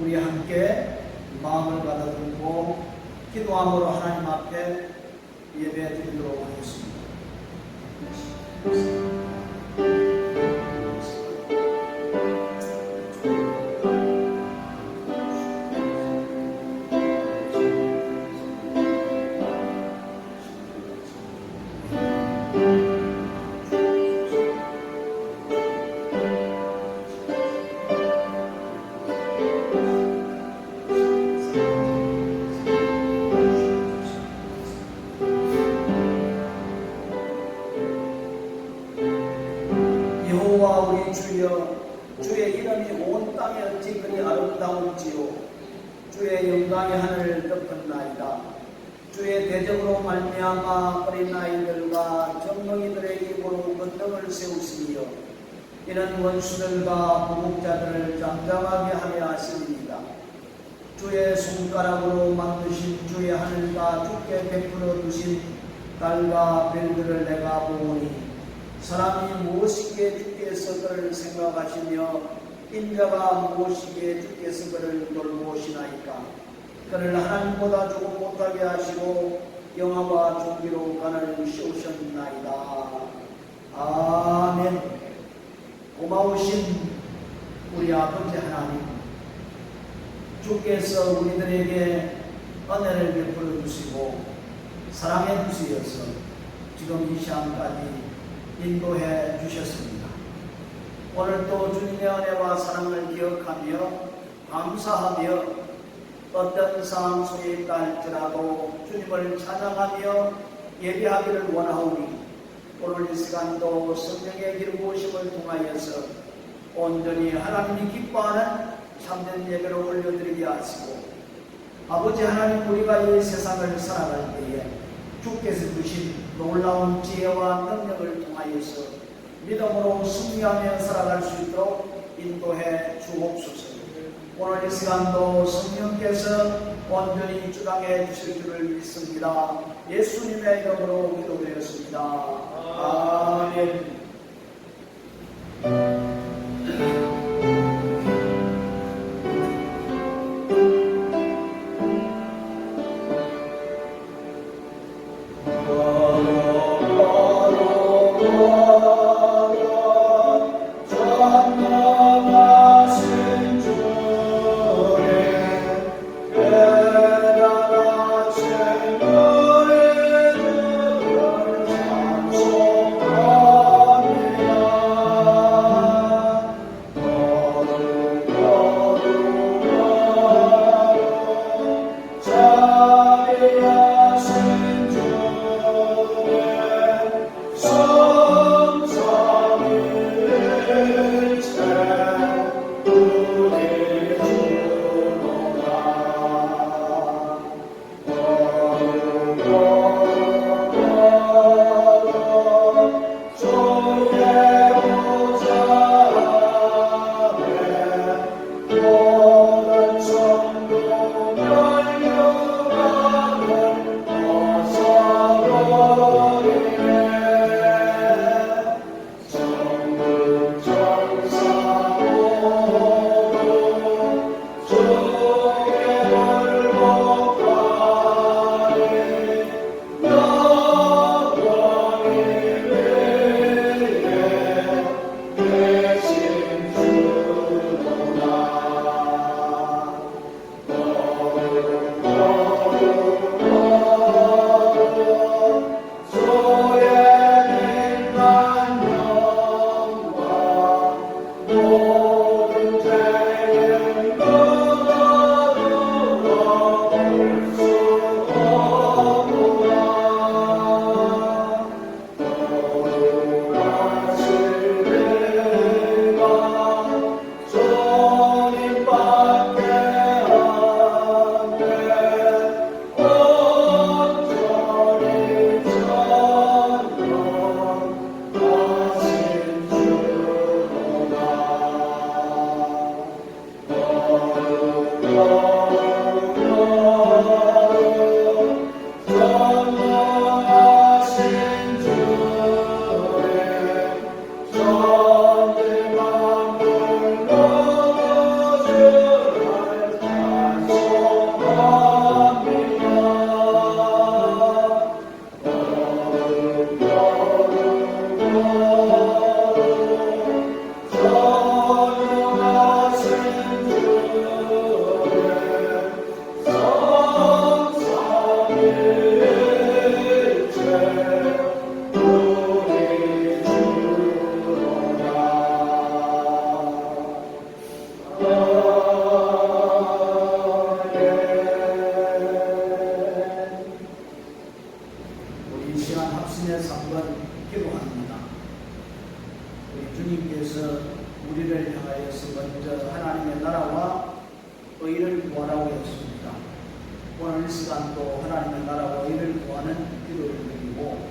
우리 함께 마음을 가다듬고 기도함으로 하나님 앞에 예배 드리도록 하겠습니다. 우리 주여, 주의 이름이 온 땅에 어찌 그리 아름다운지요. 주의 영광이 하늘을 덮었나이다. 주의 대적으로 말미암아 어린아이들과 젊은이들의 입으로 건등을 세우시며 이는 원수들과 부국자들을 잠잠하게 하려 하십니다. 주의 손가락으로 만드신 주의 하늘과 주께 베풀어 두신 달과 별들을 내가 보오니 사람이 무엇이기에 주께서 그를 생각하시며 인자가 무엇이기에 주께서 그를 돌보시나이까. 그를 하나님보다 조금 못하게 하시고 영화와 존귀로 간을 씌우셨나이다. 아멘. 고마우신 우리 아버지 하나님, 주께서 우리들에게 은혜를 베풀어 주시고 사랑해 주시어서 지금 이 시간까지 인도해 주셨습니다. 오늘도 주님의 은혜와 사랑을 기억하며 감사하며 어떤 상황 속에 있다 할지라도 주님을 찬양하며 예배하기를 원하오니 오늘 이 시간도 성령의 기름부으심을 통하여서 온전히 하나님이 기뻐하는 참된 예배를 올려드리게 하시고 아버지 하나님, 우리가 이 세상을 살아갈 때에 주께서 주신 놀라운 지혜와 능력을 통하여서 믿음으로 승리하며 살아갈 수 있도록 인도해 주옵소서. 오늘 이 시간도 성령께서 온전히 주장해 주실 줄을 믿습니다. 예수님의 이름으로 기도드렸습니다. 아멘. 우리를 향하여서 먼저 하나님의 나라와 의를 구하라고 했습니다. 오늘 이 시간도 하나님의 나라와 의를 구하는 기도를 드리고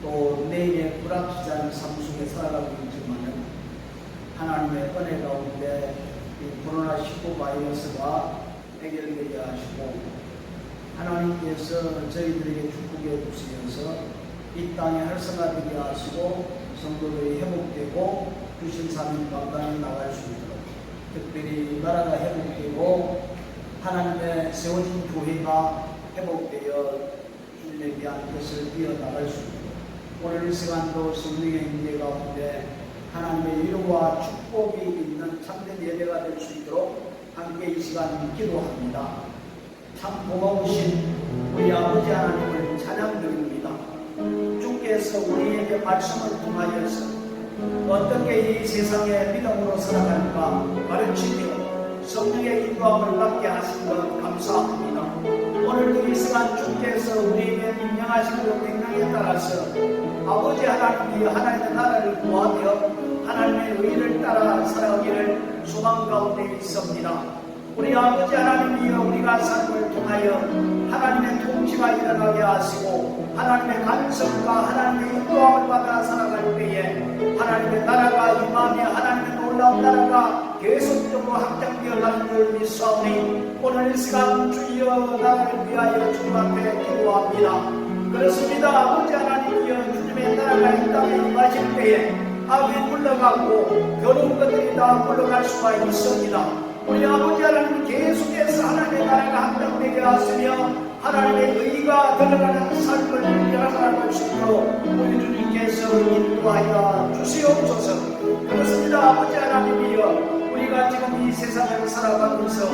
또 내일의 불확실한 삶 속에 살아가고 있지만은 하나님의 은혜 가운데 이 코로나19 바이러스가 해결되게 하시고 하나님께서 저희들에게 축복해 주시면서 이 땅에 활성화되게 하시고 성도들이 회복되고 주신 삶이 감당해 나갈 수 있도록 특별히 나라가 회복되고 하나님의 세워진 교회가 회복되어 주님에 대한 것을 이어나갈 수 있도록 오늘 이 시간도 성령의 임재 가운데 하나님의 위로와 축복이 있는 참된 예배가 될 수 있도록 함께 이 시간 기도합니다. 참 고마우신 우리 아버지 하나님을 찬양드립니다. 주께서 우리에게 말씀을 통하여서 어떻게 이 세상에 믿음으로 살아갈까 가르치며 성령의 인도함을 받게 하신 것 감사합니다. 오늘도 이 시간 주께서 우리에게 명령하신 그 명령에 따라서 아버지 하나님이 하나님의 나라를 구하며 하나님의 의를 따라 살아가기를 소망 가운데 있습니다. 우리 아버지 하나님이여 우리가 삶을 통하여 하나님의 통치가 일어나게 하시고 하나님의 간섭과 하나님의 인도함을 받아 살아갈 때에 하나님의 나라가 임하며 하나님의 놀라운 나라가 계속적으로 확장되어 가는 줄 믿사오니 오늘 이 시간 주여 나라를 위하여 주님 앞에 기도합니다. 그렇습니다. 아버지 하나님이여 주님의 나라가 이 땅에 임하실 때에 악이 물러가고 더러운 것들이 다 물러갈 수가 있습니다. 우리 아버지 하나님 계속해서 하나님의 나라가 확장되게 하시며 하나님의 의가 들어가는 삶을 살아갈 수 있도록 우리 주님께서 인도하여 주시옵소서. 그렇습니다. 아버지 하나님이여 우리가 지금 이 세상을 살아가면서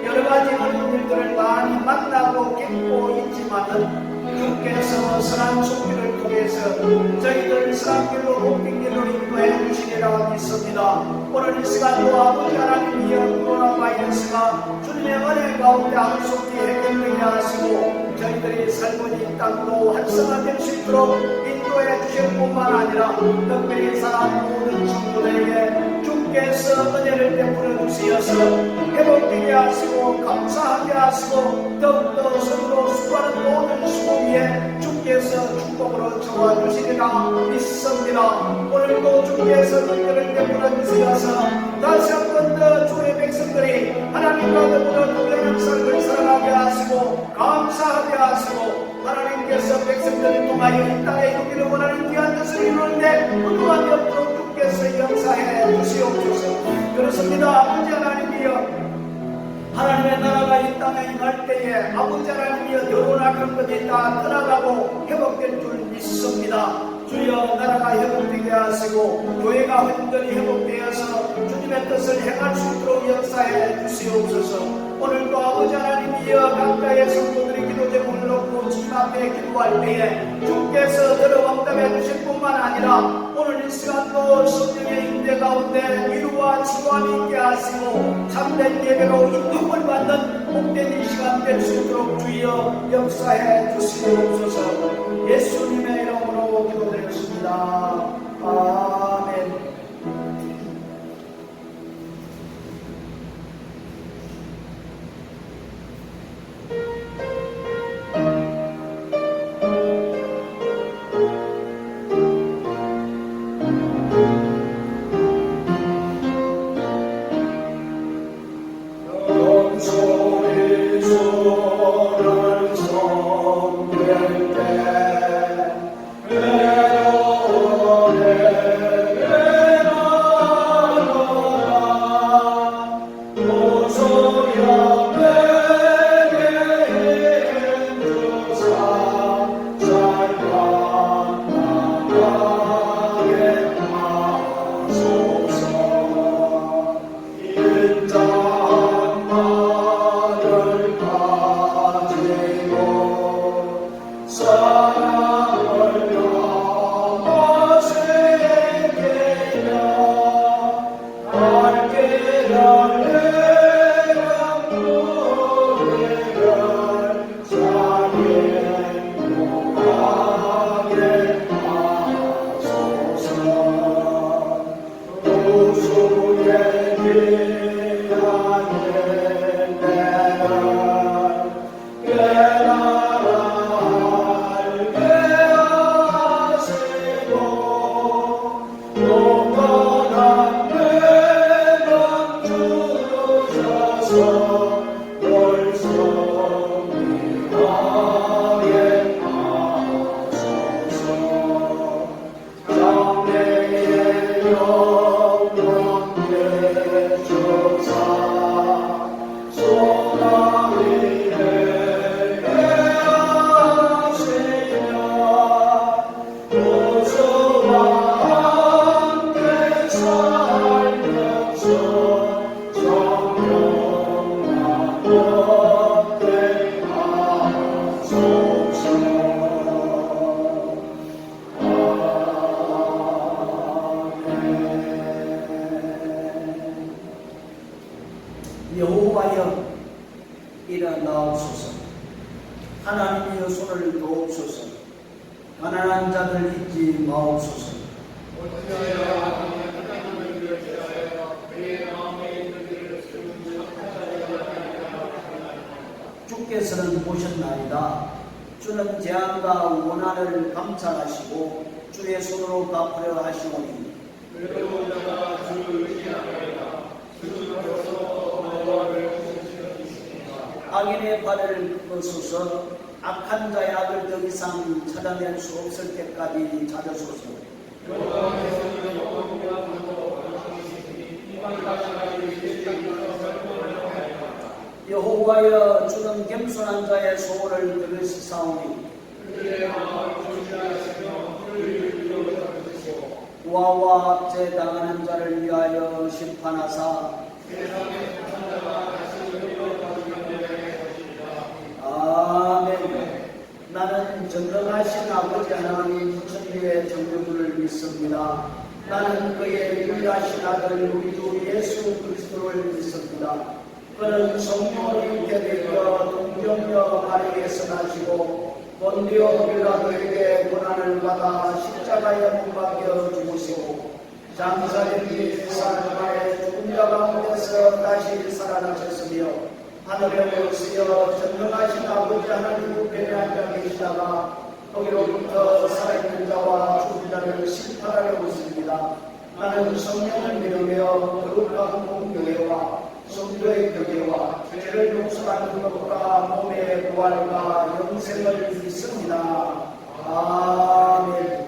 여러가지 어려운 일들을 많이 만나고 겪고 있지만은 주께서 선한 속기를 통해서 저희들 선한 길로 옮긴 길로 인도해 주시리라 믿습니다. 오늘 이 시간도 아버지 하나님이여 코로나 바이러스가 주님의 은혜 가운데 함속히 해결되게 하시고 저희들이 살고 이 땅도 활성화될 수 있도록 인도해 주실 뿐만 아니라 특별히 사랑하는 모든 성도들에게 주께서 은혜를 베풀어 주시어서 회복되게 하시고 감사하게 하시고 더욱더 서로 수고하는 모든 수고 위에 주께서 축복으로 채워주시리라 믿습니다. 오늘도 주께서 은혜를 베풀어 주시어서 다시 한 번 더 주의 백성들이 하나님과 더불어 동행하는 삶을 살아가게 하시고 감사하게 하시고 하나님께서 백성들을 통하여 이 땅에 이루기를 원하는 귀한 것을 이루는데 무도함이 없도록 주께서 역사해 주시옵소서. 그렇습니다. 아버지 하나님이여 하나님의 나라가 이 땅에 임할 때에 아버지 하나님이여 여론나 그런 것이 다 떠나가고 회복될 줄 믿습니다. 주여 나라가 회복되게 하시고 교회가 온전히 회복되어서 주님의 뜻을 행할 수 있도록 역사해 주시옵소서. 오늘도 아버지 하나님이여 각자의 성도들이 기도 제목을 놓고 주님 앞에 기도할 때에 주께서 들어응답해 주실 뿐만 아니라 오늘 이 시간도 성령의 임재 가운데 위로와 치유함이 있게 하시고 참된 예배로 인도를 받는 복된 이 시간 될 수 있도록 주여 역사해 주시옵소서. 예수님의 이름으로 기도드렸습니다. 아멘. 여호와여 일어나옵소서. 하나님의 손을 도옵소서. 가난한 자들 잊지 마옵소서. 주께서는 보셨나이다. 주는 재앙과 원한을 감찰하시고 주의 손으로 갚으려 하시오니 외로운 자가 주를 의지하나이다. 주께서 여호와를 찾으시니까. 악인의 발을 꺾으소서. 악한 자의 악을 더 이상 찾아낼 수 없을 때까지 찾으소서. 여호와께서는 영원과 강도 강하시니 이방까지 계시기로 설명하나이다. 여호와여 주는 겸손한 자의 소원을 들으시사오니 그들의 마음을 조심하시며 그를 위로잡으시고 고아와 압제당하는 자를 위하여 심판하사 세상의 천자가 다시 위로받으면 되게 하시리라. 아멘. 나는 전능하신 아버지 하나님 천주의 정령을 믿습니다. 나는 그의 유일하신 아들 우리 주 예수 그리스도를 믿습니다. 그는 성령을 입게 되어 동정녀 마리에서 나시고 본디오 빌라도에게 고난을 받아 십자가에 못 박혀 죽으시고 장사된 지 4일 만에 죽은 자 가운데서 다시 살아나셨으며 하늘에 오르시어 전능하신 아버지 하나님 우편에 앉아 계시다가 거기로부터 살아있는 자와 죽은 자를 심판하려 오십니다. 나는 성령을 믿으며 거룩한 공교회와 성도의 교제와 죄를 용서하는 것과 몸의 부활과 영생을 믿습니다. 아멘.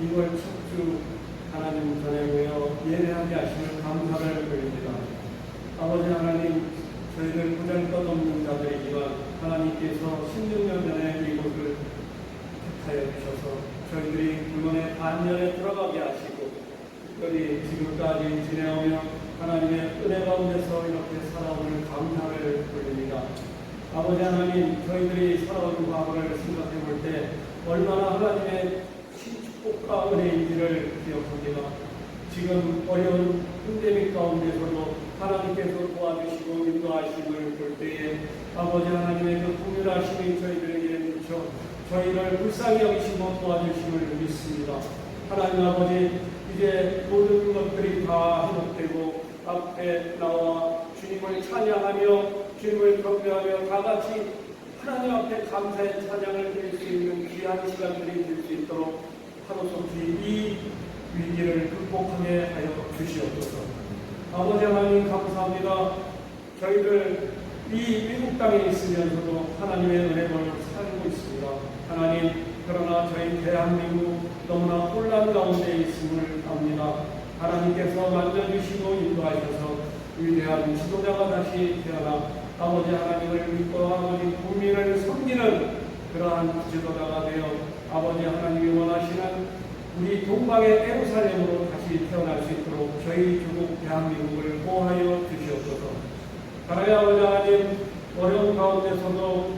2월 첫 주 하나님 전에 모여 예배하게 하심을 감사를 드립니다. 아버지 하나님, 저희들 보잘것없는 자들이지만 하나님께서 16년 전에 이곳을 택하여 주셔서 저희들이 물건의 반년에 들어가게 하시고 특별히 지금까지 지내오며 하나님의 은혜 가운데서 이렇게 살아오는 감사를 드립니다. 아버지 하나님, 저희들이 살아온 과거를 생각해 볼 때 얼마나 하나님의 축복과 은혜인지를 기억합니다. 지금 어려운 팬데믹 가운데서도 하나님께서 도와주시고 인도하심을 볼 때에 아버지 하나님의 그 긍휼하심이 저희들에게 미쳐 저희를 불쌍히 여기시고 도와주심을 믿습니다. 하나님 아버지, 이제 모든 것들이 다 회복되고 앞에 나와 주님을 찬양하며 주님을 경배하며 다 같이 하나님 앞에 감사의 찬양을 드릴 수 있는 귀한 시간들이 될 수 있도록 하루속히 이 위기를 극복하게 하여 주시옵소서. 아버지 하나님 감사합니다. 저희들 이 미국 땅에 있으면서도 하나님의 은혜를 살고 있습니다. 하나님, 그러나 저희 대한민국 너무나 혼란 가운데 있음을 압니다. 하나님께서 만져주시고 인도하셔서 위대한 지도자가 다시 태어나 아버지 하나님을 믿고 아버지 국민을 섬기는 그러한 지도자가 되어 아버지 하나님이 원하시는 우리 동방의 예루살렘으로 다시 태어날 수 있도록 저희 조국 대한민국을 보호하여 주시옵소서. 하나님 아버지 하나님, 어려운 가운데서도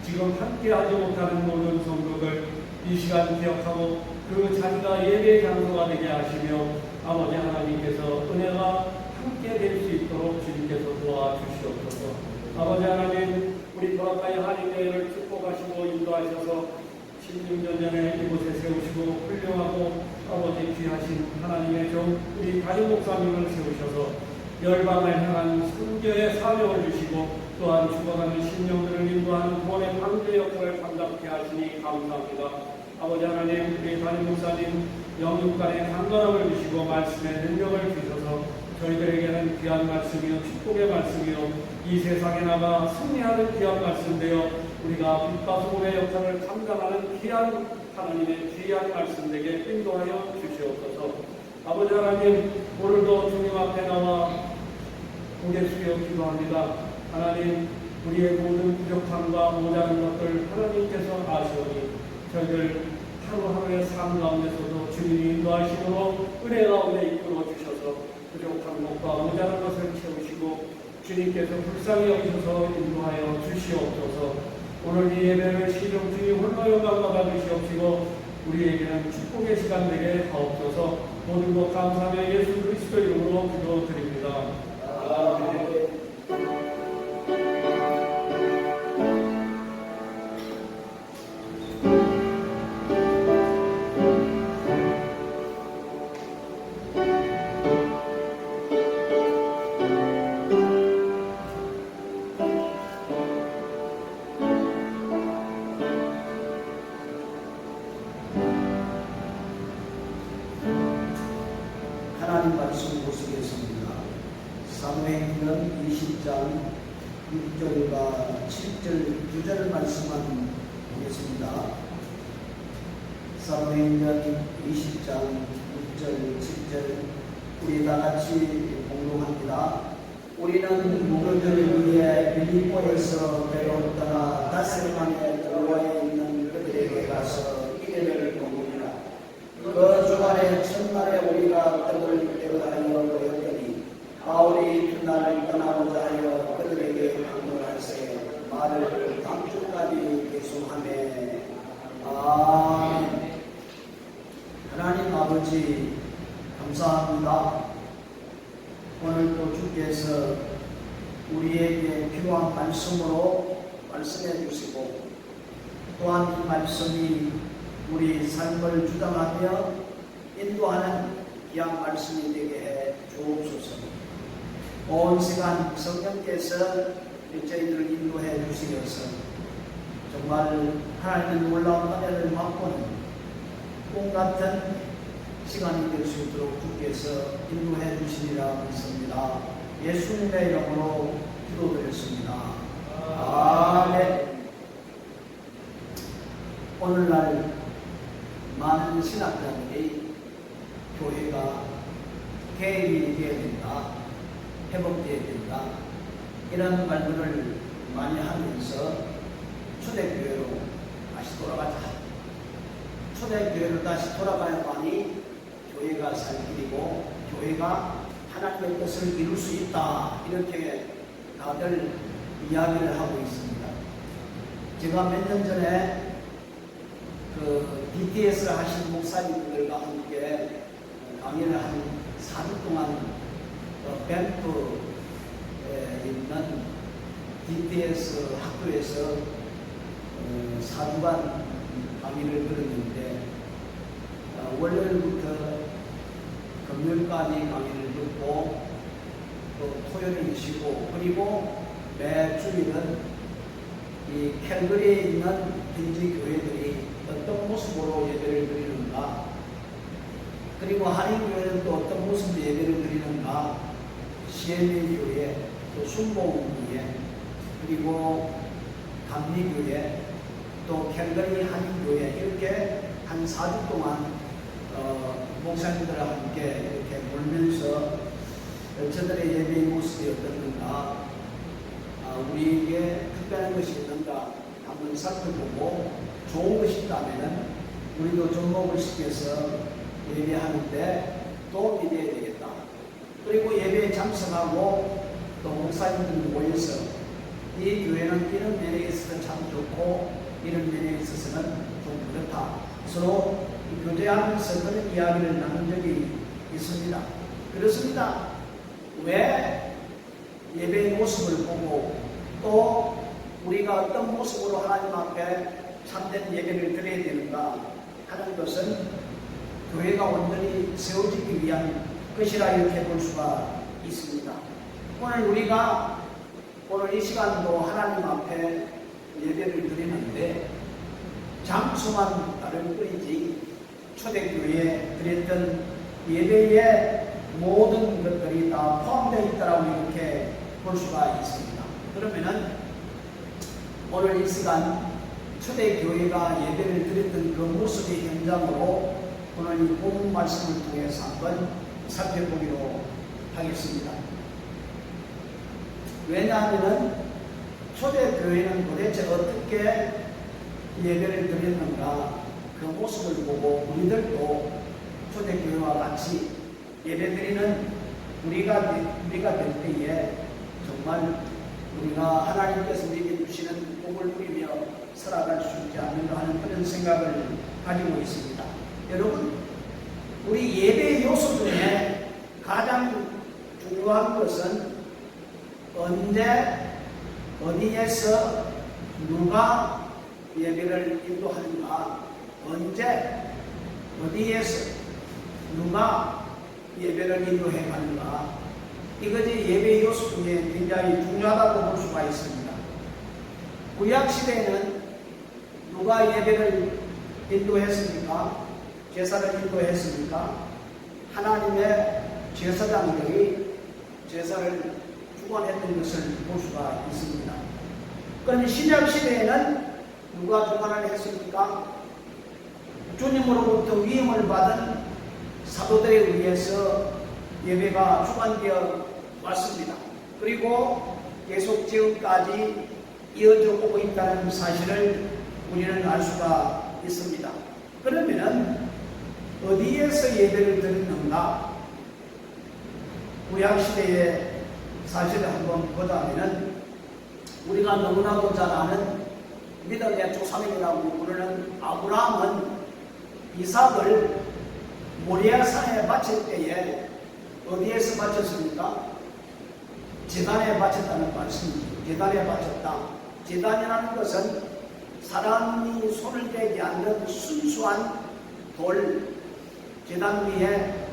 지금 함께하지 못하는 모든 성도들 이 시간 기억하고 그 자리가 예배 장소가 되게 하시며 아버지 하나님께서 은혜가 함께 될 수 있도록 주님께서 도와주시옵소서. 아버지 하나님, 우리 보라카이 한인교회를 축복하시고 인도하셔서 16년 전에 이곳에 세우시고 훌륭하고 아버지 귀하신 하나님의 종 우리 담임 목사님을 세우셔서 열방을 향한 선교의 사명을 주시고 또한 죽어가는 신령들을 인도하는 구원의 방주 역할을 감당케 하시니 감사합니다. 아버지 하나님, 우리 담임 목사님 영육간의 강건함을 주시고 말씀의 능력을 주셔서 저희들에게는 귀한 말씀이요 축복의 말씀이요 이 세상에 나가 승리하는 귀한 말씀 되어 우리가 빛과 소금의 역할을 감당하는 귀한 하나님의 귀한 말씀 되게 인도하여 주시옵소서. 아버지 하나님, 오늘도 주님 앞에 나와 고개 숙여 기도합니다. 하나님, 우리의 모든 부족함과 모자란 것들 하나님께서 아시오니 저희들 하루하루의 삶 가운데서도 주님이 인도하시므로 은혜 가운데 이끌어 주셔서 부족한 것과 모자란 것을 채우시고 주님께서 불쌍히 여기셔서 인도하여 주시옵소서. 오늘 이 예배를 시종 주님 홀로 영광 받아 주시옵시고 우리에게는 축복의 시간 되게 하옵소서. 모든 것 감사하며 예수 그리스도 이름으로 기도드립니다. 아멘. 하나님 말씀 보시겠습니다. 사무엘기는 20장 6절과 7절 9절 말씀만 보겠습니다. 사무엘기는 20장 6절 7절 우리 다 같이 공동합니다. 우리는 무교절을 위해 빌립보에서 배로 떠나 닷새 만에 tro아에 있는 그들에게 가서 이래를 보니라. 그 주말에 첫날에 우리가 떡을 떼고자 하여 모였더니 바울이 그날 떠나고자 하여 그들에게 강론할세 말을 다음주까지 계속하매. 아멘. 하나님 아버지 감사합니다. 오늘도 주께서 우리에게 필요한 말씀으로 말씀해 주시고 또한 이 말씀이 우리 삶을 주장하며 인도하는 귀한 말씀이 되게 해 주옵소서. 온 시간 성령께서 저희들을 인도해 주시어서 정말 하나님의 놀라운 은혜를 맛보는 꿈 같은 시간이 될 수 있도록 주께서 인도해 주시리라 믿습니다. 예수님의 이름으로 기도드렸습니다. 아멘. 오늘날 많은 신학자들이 교회가 개혁이 되어야 된다, 회복되어야 된다, 이런 말들을 많이 하면서 초대교회로 다시 돌아가자. 초대교회로 다시 돌아가야만이 교회가 살 길이고 교회가 하나님의 뜻을 이룰 수 있다. 이렇게 다들 이야기를 하고 있습니다. 제가 몇 년 전에 그 BTS를 하신 목사님들과 함께 강의를 한 4주 동안 밴프에 있는 BTS 학교에서 4주간 강의를 들었는데 월요일부터 금요일까지 강의를 듣고 또 토요일을 쉬고 그리고 매 주일은 이 캘거리에 있는 현지 교회들이 어떤 모습으로 예배를 드리는가, 그리고 한인교회는 또 어떤 모습으로 예배를 드리는가, CMA 교회, 또 순복음교회, 그리고 감리교회, 또 캘거리 한인교회, 이렇게 한 4주 동안 목사님들과 함께 이렇게 몰면서 저들의 예배의 모습이 어떻는가, 우리에게 특별한 것이 있는가 한번 살펴보고 좋은 것이 있다면 우리도 접목을 시켜서 예배하는데 도움이 되어야 되겠다. 그리고 예배에 참석하고 또 목사님들 모여서 이 교회는 이런 면에 있어서 참 좋고 이런 면에 있어서는 좀 그렇다. 서로 교제하면서 그런 이야기를 나눈 적이 있습니다. 그렇습니다. 왜 예배의 모습을 보고 또 우리가 어떤 모습으로 하나님 앞에 참된 예배를 드려야 되는가 하는 것은 교회가 온전히 세워지기 위한 것이라 이렇게 볼 수가 있습니다. 오늘 이 시간도 하나님 앞에 예배를 드리는데 장소만 다를 뿐이지 초대교회에 드렸던 예배의 모든 것들이 다 포함되어 있다고 이렇게 볼 수가 있습니다. 그러면은 오늘 이 시간 초대교회가 예배를 드렸던 그 모습의 현장으로 오늘 이 본문 말씀을 통해서 한번 살펴보기로 하겠습니다. 왜냐하면 초대교회는 도대체 어떻게 예배를 드렸는가 그 모습을 보고 우리들도 초대교회와 같이 예배드리는 우리가 될 때에 정말 우리가 하나님께서 우리에게 주시는 복을 누리며 살아갈 수 있지 않는가 하는 그런 생각을 가지고 있습니다. 여러분, 우리 예배 요소 중에 가장 중요한 것은 언제 어디에서 누가 예배를 인도하는가, 언제 어디에서 누가 예배를 인도해 가는가, 이것이 예배 요소 중에 굉장히 중요하다고 볼 수가 있습니다. 구약시대에는 누가 예배를 인도했습니까? 제사를 인도했습니까? 하나님의 제사장들이 제사를 주관했던 것을 볼 수가 있습니다. 그런데 신약시대에는 누가 주관을 했습니까? 주님으로부터 위임을 받은 사도들에 의해서 예배가 주관되어 왔습니다. 그리고 계속 지금까지 이어져 오고 있다는 사실을 우리는 알 수가 있습니다. 그러면은 어디에서 예배를 드렸는가? 구약시대의 사실을 한번 보자면은 우리가 너무나도 잘 아는 믿음의 조상이라고 부르는 아브라함은 이삭을 모리아산에 바칠 때에 어디에서 바쳤습니까? 제단에 바쳤다는 말씀입니다. 제단에 바쳤다. 제단이라는 것은 사람이 손을 대지 않는 순수한 돌, 제단 위에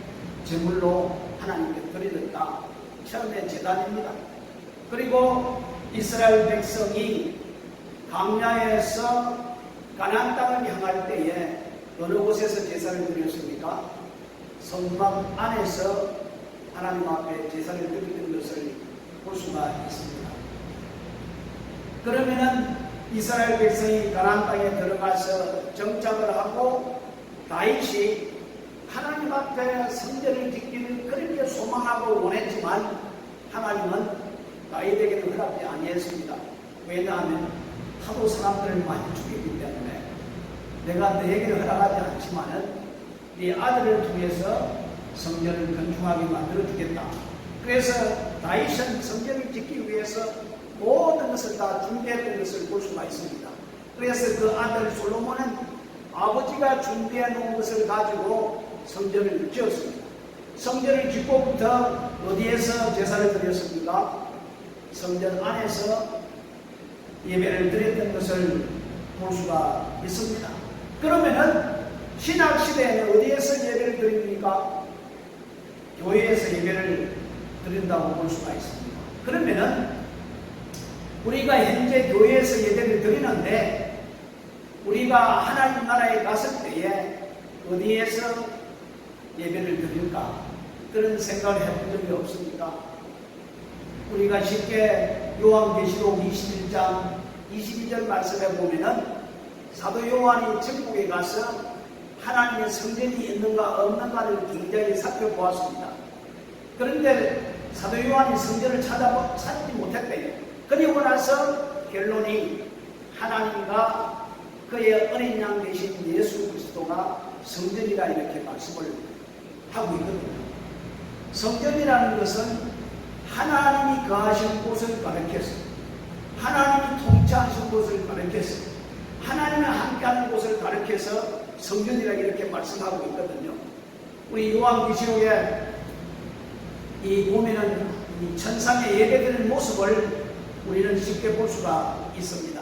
제물로 하나님께 드려졌다. 처음에 제단입니다. 그리고 이스라엘 백성이 광야에서 가나안 땅을 향할 때에 어느 곳에서 제사를 드렸습니까? 성막 안에서 하나님 앞에 제사를 드리는 것을 볼 수가 있습니다. 그러면은 이스라엘 백성이 가나안 땅에 들어가서 정착을 하고 다윗이 하나님 앞에 성전을 짓기를 그렇게 소망하고 원했지만 하나님은 다윗에게는 허락지 아니했습니다. 왜냐하면 하도 사람들을 많이 죽였기 때문에 내가 너에게 허락하지 않지만은 네 아들을 통해서 성전을 건축하게 만들어 주겠다. 그래서 다윗은 성전을 짓기 위해서 모든 것을 다 준비했던 것을 볼 수가 있습니다. 그래서 그 아들 솔로몬은 아버지가 준비해 놓은 것을 가지고 성전을 지었습니다. 성전을 짓고부터 어디에서 제사를 드렸습니까? 성전 안에서 예배를 드렸던 것을 볼 수가 있습니다. 그러면은 신학시대에는 어디에서 예배를 드립니까? 교회에서 예배를 드린다고 볼 수가 있습니다. 그러면은 우리가 현재 교회에서 예배를 드리는데 우리가 하나님 나라에 갔을 때에 어디에서 예배를 드릴까? 그런 생각을 해본 적이 없습니까? 우리가 쉽게 요한계시록 21장 22절 말씀에 보면은 사도 요한이 천국에 가서 하나님의 성전이 있는가 없는가를 굉장히 살펴보았습니다. 그런데 사도 요한이 성전을 찾지 못했대요. 그리고 나서 결론이 하나님과 그의 어린 양 되신 예수 그리스도가 성전이라 이렇게 말씀을 하고 있거든요. 성전이라는 것은 하나님이 거하신 곳을 가리켜서 하나님이 통치하신 곳을 가리켜서 하나님이 함께하는 곳을 가리켜서 성전이라 이렇게 말씀하고 있거든요. 우리 요한계시록에 이 보면은 이 천상의 예배드리는 모습을 우리는 쉽게 볼 수가 있습니다.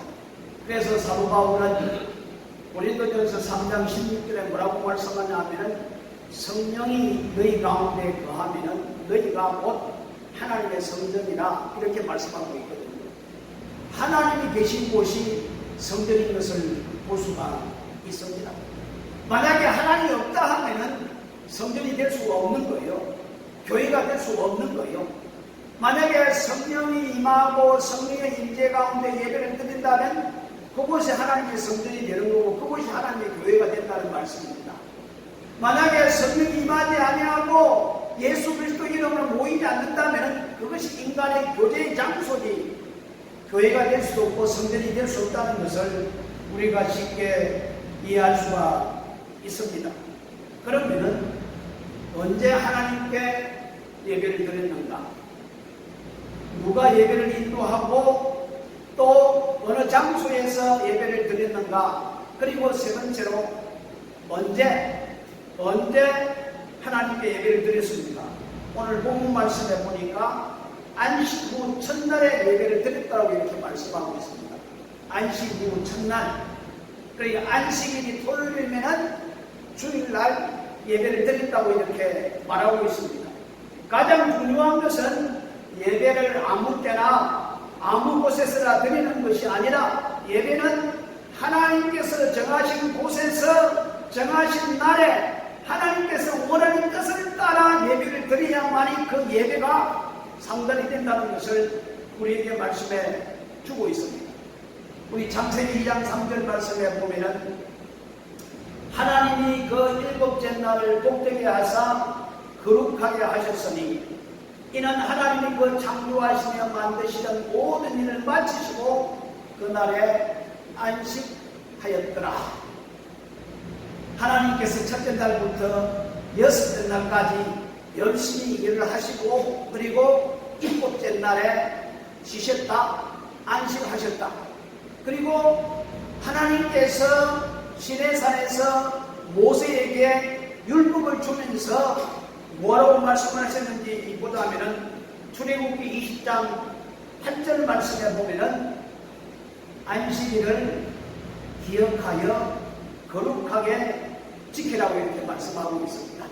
그래서 사도 바울은 고린도전서 3장 16절에 뭐라고 말씀하냐 하면은 성령이 너희 가운데 거하면은 너희가 곧 하나님의 성전이라 이렇게 말씀하고 있거든요. 하나님이 계신 곳이 성전인 것을 볼 수가 있습니다. 만약에 하나님이 없다 하면은 성전이 될 수가 없는 거예요. 교회가 될 수가 없는 거예요. 만약에 성령이 임하고 성령의 임재 가운데 예배를 드린다면 그곳이 하나님의 성전이 되는 거고 그곳이 하나님의 교회가 된다는 말씀입니다. 만약에 성령이 임하지 아니하고 예수 그리스도 이름으로 모이지 않는다면 그것이 인간의 교제의 장소지 교회가 될 수도 없고 성전이 될 수 없다는 것을 우리가 쉽게 이해할 수가 있습니다. 그러면은 언제 하나님께 예배를 드렸는가? 누가 예배를 인도하고 또 어느 장소에서 예배를 드렸는가? 그리고 세 번째로 언제 하나님께 예배를 드렸습니까? 오늘 본문 말씀에 보니까 안식 후 첫날에 예배를 드렸다고 이렇게 말씀하고 있습니다. 안식 후 첫날. 그러니까 안식일이 토요일이면은 주일날 예배를 드린다고 이렇게 말하고 있습니다. 가장 중요한 것은 예배를 아무 때나 아무 곳에서나 드리는 것이 아니라 예배는 하나님께서 정하신 곳에서 정하신 날에 하나님께서 원하는 뜻을 따라 예배를 드려야만이 그 예배가 상달이 된다는 것을 우리에게 말씀해 주고 있습니다. 우리 창세기 2장 3절 말씀에 보면은 하나님이 그 일곱째 날을 복되게 하사 거룩하게 하셨으니 이는 하나님이 그 창조하시며 만드시던 모든 일을 마치시고 그날에 안식하였더라. 하나님께서 첫째 날부터 여섯째 날까지 열심히 일을 하시고 그리고 일곱째 날에 쉬셨다, 안식하셨다. 그리고 하나님께서 시내산에서 모세에게 율법을 주면서 뭐라고 말씀을 하셨는지 보자면은 출애굽기 20장 8절 말씀에 보면은 안식일을 기억하여 거룩하게 지키라고 이렇게 말씀하고 있습니다.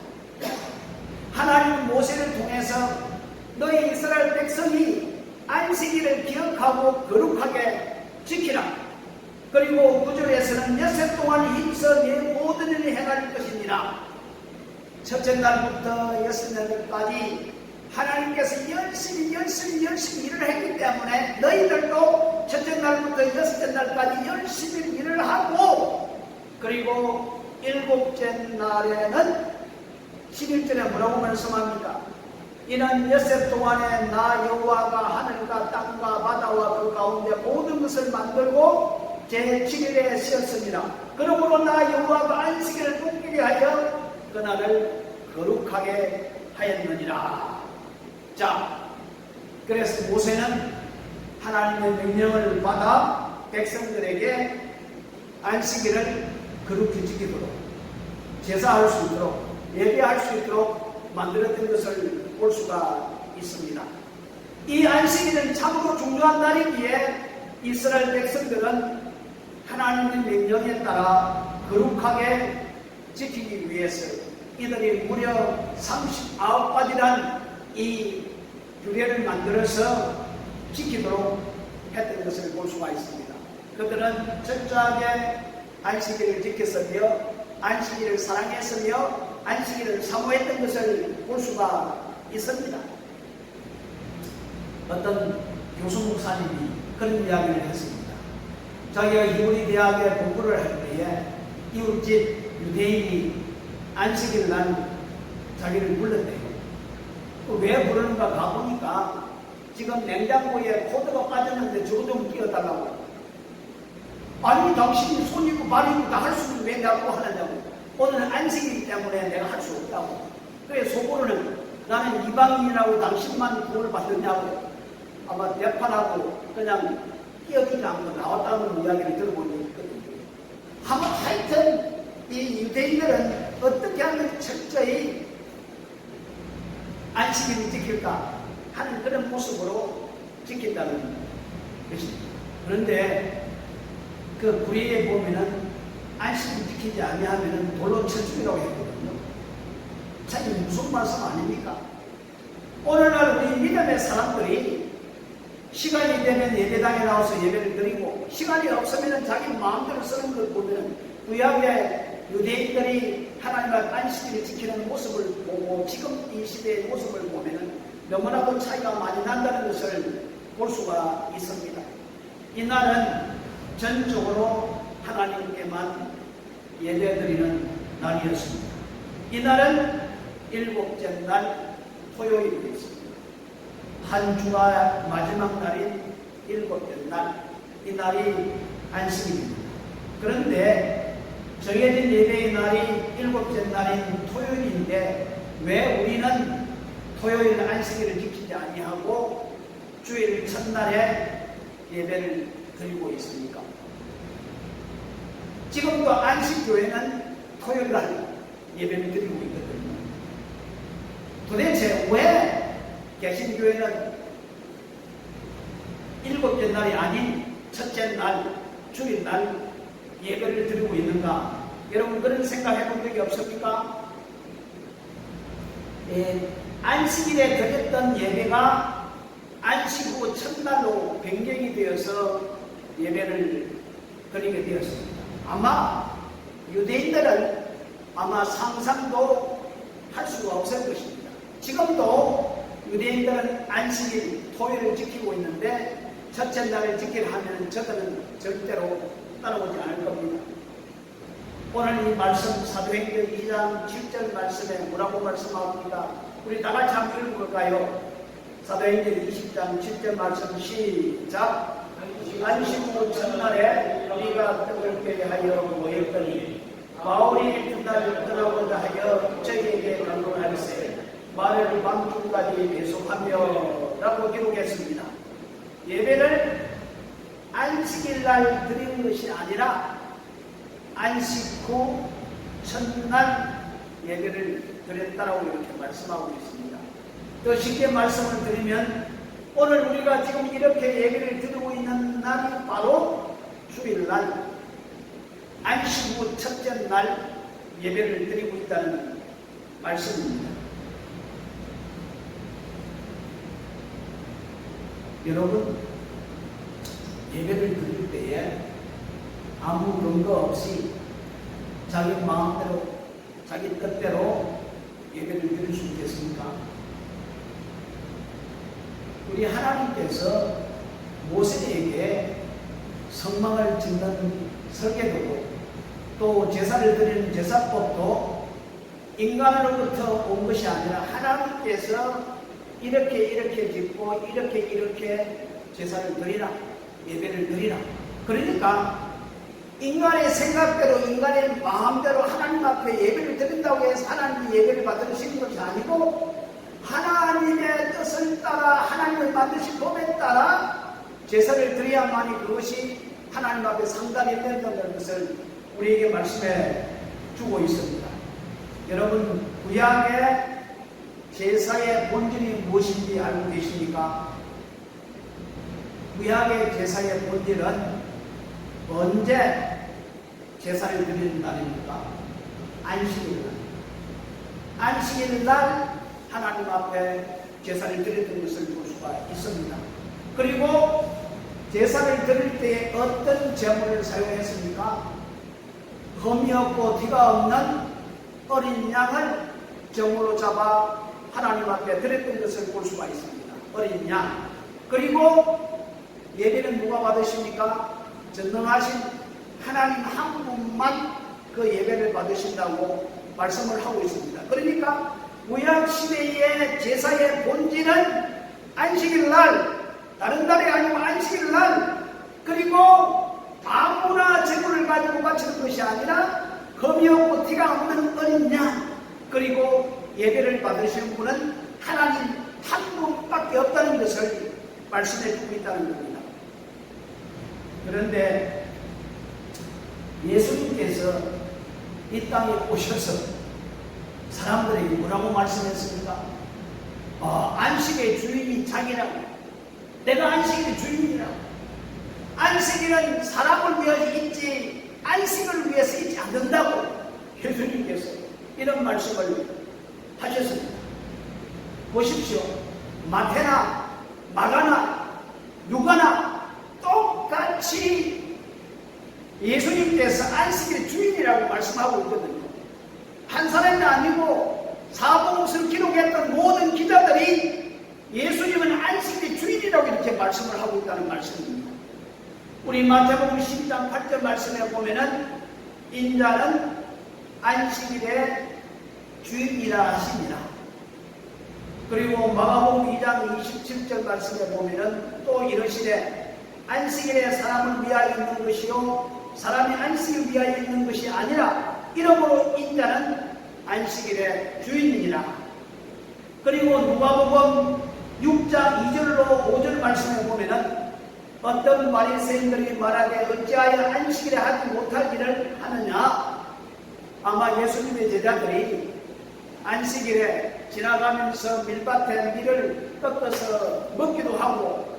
하나님은 모세를 통해서 너희 이스라엘 백성이 안식일을 기억하고 거룩하게 지키라. 그리고 9절에서는 여섯 동안 힘써 내 모든 일을 행할 것이니라. 첫째 날부터 여섯째 날까지 하나님께서 열심히 일을 했기 때문에 너희들도 첫째 날부터 여섯째 날까지 열심히 일을 하고 그리고 일곱째 날에는 11절에 뭐라고 말씀합니까? 이는 엿새 동안에 나 여호와가 하늘과 땅과 바다와 그 가운데 모든 것을 만들고 제 7일에 쉬었습니다. 그러므로 나 여호와가 안식일을 끊기게 하여 그날을 거룩하게 하였느니라. 자, 그래서 모세는 하나님의 명령을 받아 백성들에게 안식일을 거룩히 지키도록, 제사할 수 있도록, 예배할 수 있도록 만들었던 것을 볼 수가 있습니다. 이 안식일은 참으로 중요한 날이기에 이스라엘 백성들은 하나님의 명령에 따라 거룩하게 지키기 위해서 이들이 무려 39가지란 이 규례를 만들어서 지키도록 했던 것을 볼 수가 있습니다. 그들은 철저하게 안식일을 지켰으며 안식일을 사랑했으며 안식일을 사모했던 것을 볼 수가 있습니다. 어떤 교수 목사님이 그런 이야기를 했습니다. 자기가 히브리 대학에 공부를 할 때에 이웃집 유대인이 안식일 날 자기를 불렀대요. 왜 부르는가 가보니까 지금 냉장고에 코드가 빠졌는데 저거 좀 끼워달라고. 아니 당신이 손이고 발이고 다 할 수 있는데 왜 나고 하느냐고. 오늘은 안식이기 때문에 내가 할 수 없다고. 그래 속으로는 나는 이방인이라고 당신만 구원을 받느냐고 아마 대판하고 그냥 끼어주지 않고 나왔다는 이야기를 들어본 적이 있거든요. 하여튼 이 유대인들은 어떻게 하면 철저히 안식일을 지킬까 하는 그런 모습으로 지킨다는 것입니다. 그런데 그 구리에 보면은 안식일 지키지 아니하면은 돌로 쳐 죽이라고 했거든요. 참 무슨 말씀 아닙니까? 오늘날 우리 믿음의 사람들이 시간이 되면 예배당에 나와서 예배를 드리고 시간이 없으면 자기 마음대로 쓰는 걸 보면 구약의 유대인들이 하나님의 안식일을 지키는 모습을 보고 지금 이 시대의 모습을 보면 너무나도 차이가 많이 난다는 것을 볼 수가 있습니다. 이날은 전적으로 하나님께만 예배드리는 날이었습니다. 이날은 일곱째 날 토요일이었습니다. 한 주가 마지막 날인 일곱째 날, 이 날이 안식일입니다. 그런데 정해진 예배의 날이 일곱째 날인 토요일인데 왜 우리는 토요일 안식일을 지키지 아니하고 주일 첫날에 예배를 드리고 있습니까? 지금도 안식교회는 토요일 날 예배를 드리고 있거든요. 도대체 왜 개신교회는 일곱째 날이 아닌 첫째 날, 주일 날 예배를 드리고 있는가? 여러분 그런 생각해 본 적이 없습니까? 안식일에 드렸던 예배가 안식 후 첫날로 변경이 되어서 예배를 드리게 되었습니다. 아마 유대인들은 아마 상상도 할 수가 없을 것입니다. 지금도 유대인들은 안식일 토요일을 지키고 있는데 첫째 날을 지키려 하면 저들은 절대로 따라오지 않을 겁니다. 오늘 이 말씀 사도행전 2장 7절 말씀에 뭐라고 말씀합니까? 우리 다 같이 한번 읽어볼까요? 사도행전 20장 7절 말씀 시작. 안식 후 첫날에 우리가 떡을 깨게 하여 모였더니 바울이 그날 떠나고자 하여 저희에게 강론하였으되 말을 밤중까지 계속하며 라고 기록했습니다. 예배를 안식일날 드리는 것이 아니라 안식 후 첫날 예배를 드렸다라고 이렇게 말씀하고 있습니다. 더 쉽게 말씀을 드리면 오늘 우리가 지금 이렇게 예배를 드리고 있는 날이 바로 주일날 안식 후 첫째 날 예배를 드리고 있다는 말씀입니다. 여러분 예배를 드릴 때에 아무 근거 없이 자기 마음대로 자기 뜻대로 예배를 드릴 수 있겠습니까? 우리 하나님께서 모세에게 성막을 짓는 설계도도 또 제사를 드리는 제사법도 인간으로부터 온 것이 아니라 하나님께서 이렇게 짓고 이렇게 제사를 드리라, 예배를 드리라. 그러니까 인간의 생각대로 인간의 마음대로 하나님 앞에 예배를 드린다고 해서 하나님이 예배를 받으시는 것이 아니고 하나님의 뜻을 따라 하나님을 만드신 법에 따라 제사를 드려야만이 그것이 하나님 앞에 상달이 된다는 것을 우리에게 말씀해 주고 있습니다. 여러분, 구약의 제사의 본질이 무엇인지 알고 계십니까? 구약의 제사의 본질은 언제 제사를 드리는 날입니까? 안식일 날. 안식일 날 하나님 앞에 제사를 드리는 것을 볼 수가 있습니다. 그리고 제사를 드릴 때 어떤 제물을 사용했습니까? 흠이 없고 티가 없는 어린 양을 제물로 잡아 하나님 앞에 드렸던 것을 볼 수가 있습니다. 어린 양. 그리고 예배는 누가 받으십니까? 전능하신 하나님 한 분만 그 예배를 받으신다고 말씀을 하고 있습니다. 그러니까 구약 시대의 제사의 본질은 안식일 날, 다른 날이 아니고 안식일 날, 그리고 아무나 제물을 가지고 바치는 것이 아니라 흠이 없고 티가 없는 어린 양, 그리고 예배를 받으시는 분은 하나님 한 분밖에 없다는 것을 말씀해 주고 있다는 겁니다. 그런데 예수님께서 이 땅에 오셔서 사람들에게 뭐라고 말씀했습니까? 안식의 주인이 자기라고. 내가 안식의 주인이라고. 안식일은 사람을 위해서 있지 안식을 위해서 있지 않는다고 예수님께서 이런 말씀을 하셨습니다. 보십시오. 마태나 마가나 누가나 똑같이 예수님께서 안식의 주인이라고 말씀하고 있거든요. 한 사람이 아니고 사복음서를 기록했던 모든 기자들이 예수님은 안식의 주인이라고 이렇게 말씀을 하고 있다는 말씀입니다. 우리 마태복음 12장 8절 말씀에 보면은 인자는 안식일의 주인이라 하시니라. 그리고 마가복음 2장 27절 말씀에 보면은 또 이러시되 안식일에 사람을 위하여 있는 것이요 사람이 안식을 위하여 있는 것이 아니라 이러므로 인자는 안식일의 주인이니라. 그리고 누가복음 6장 2절로 5절 말씀에 보면은 어떤 바리새인들이 말하되 어찌하여 안식일에 하지 못할 일을 하느냐. 아마 예수님의 제자들이 안식일에 지나가면서 밀밭에 밀을 꺾어서 먹기도 하고,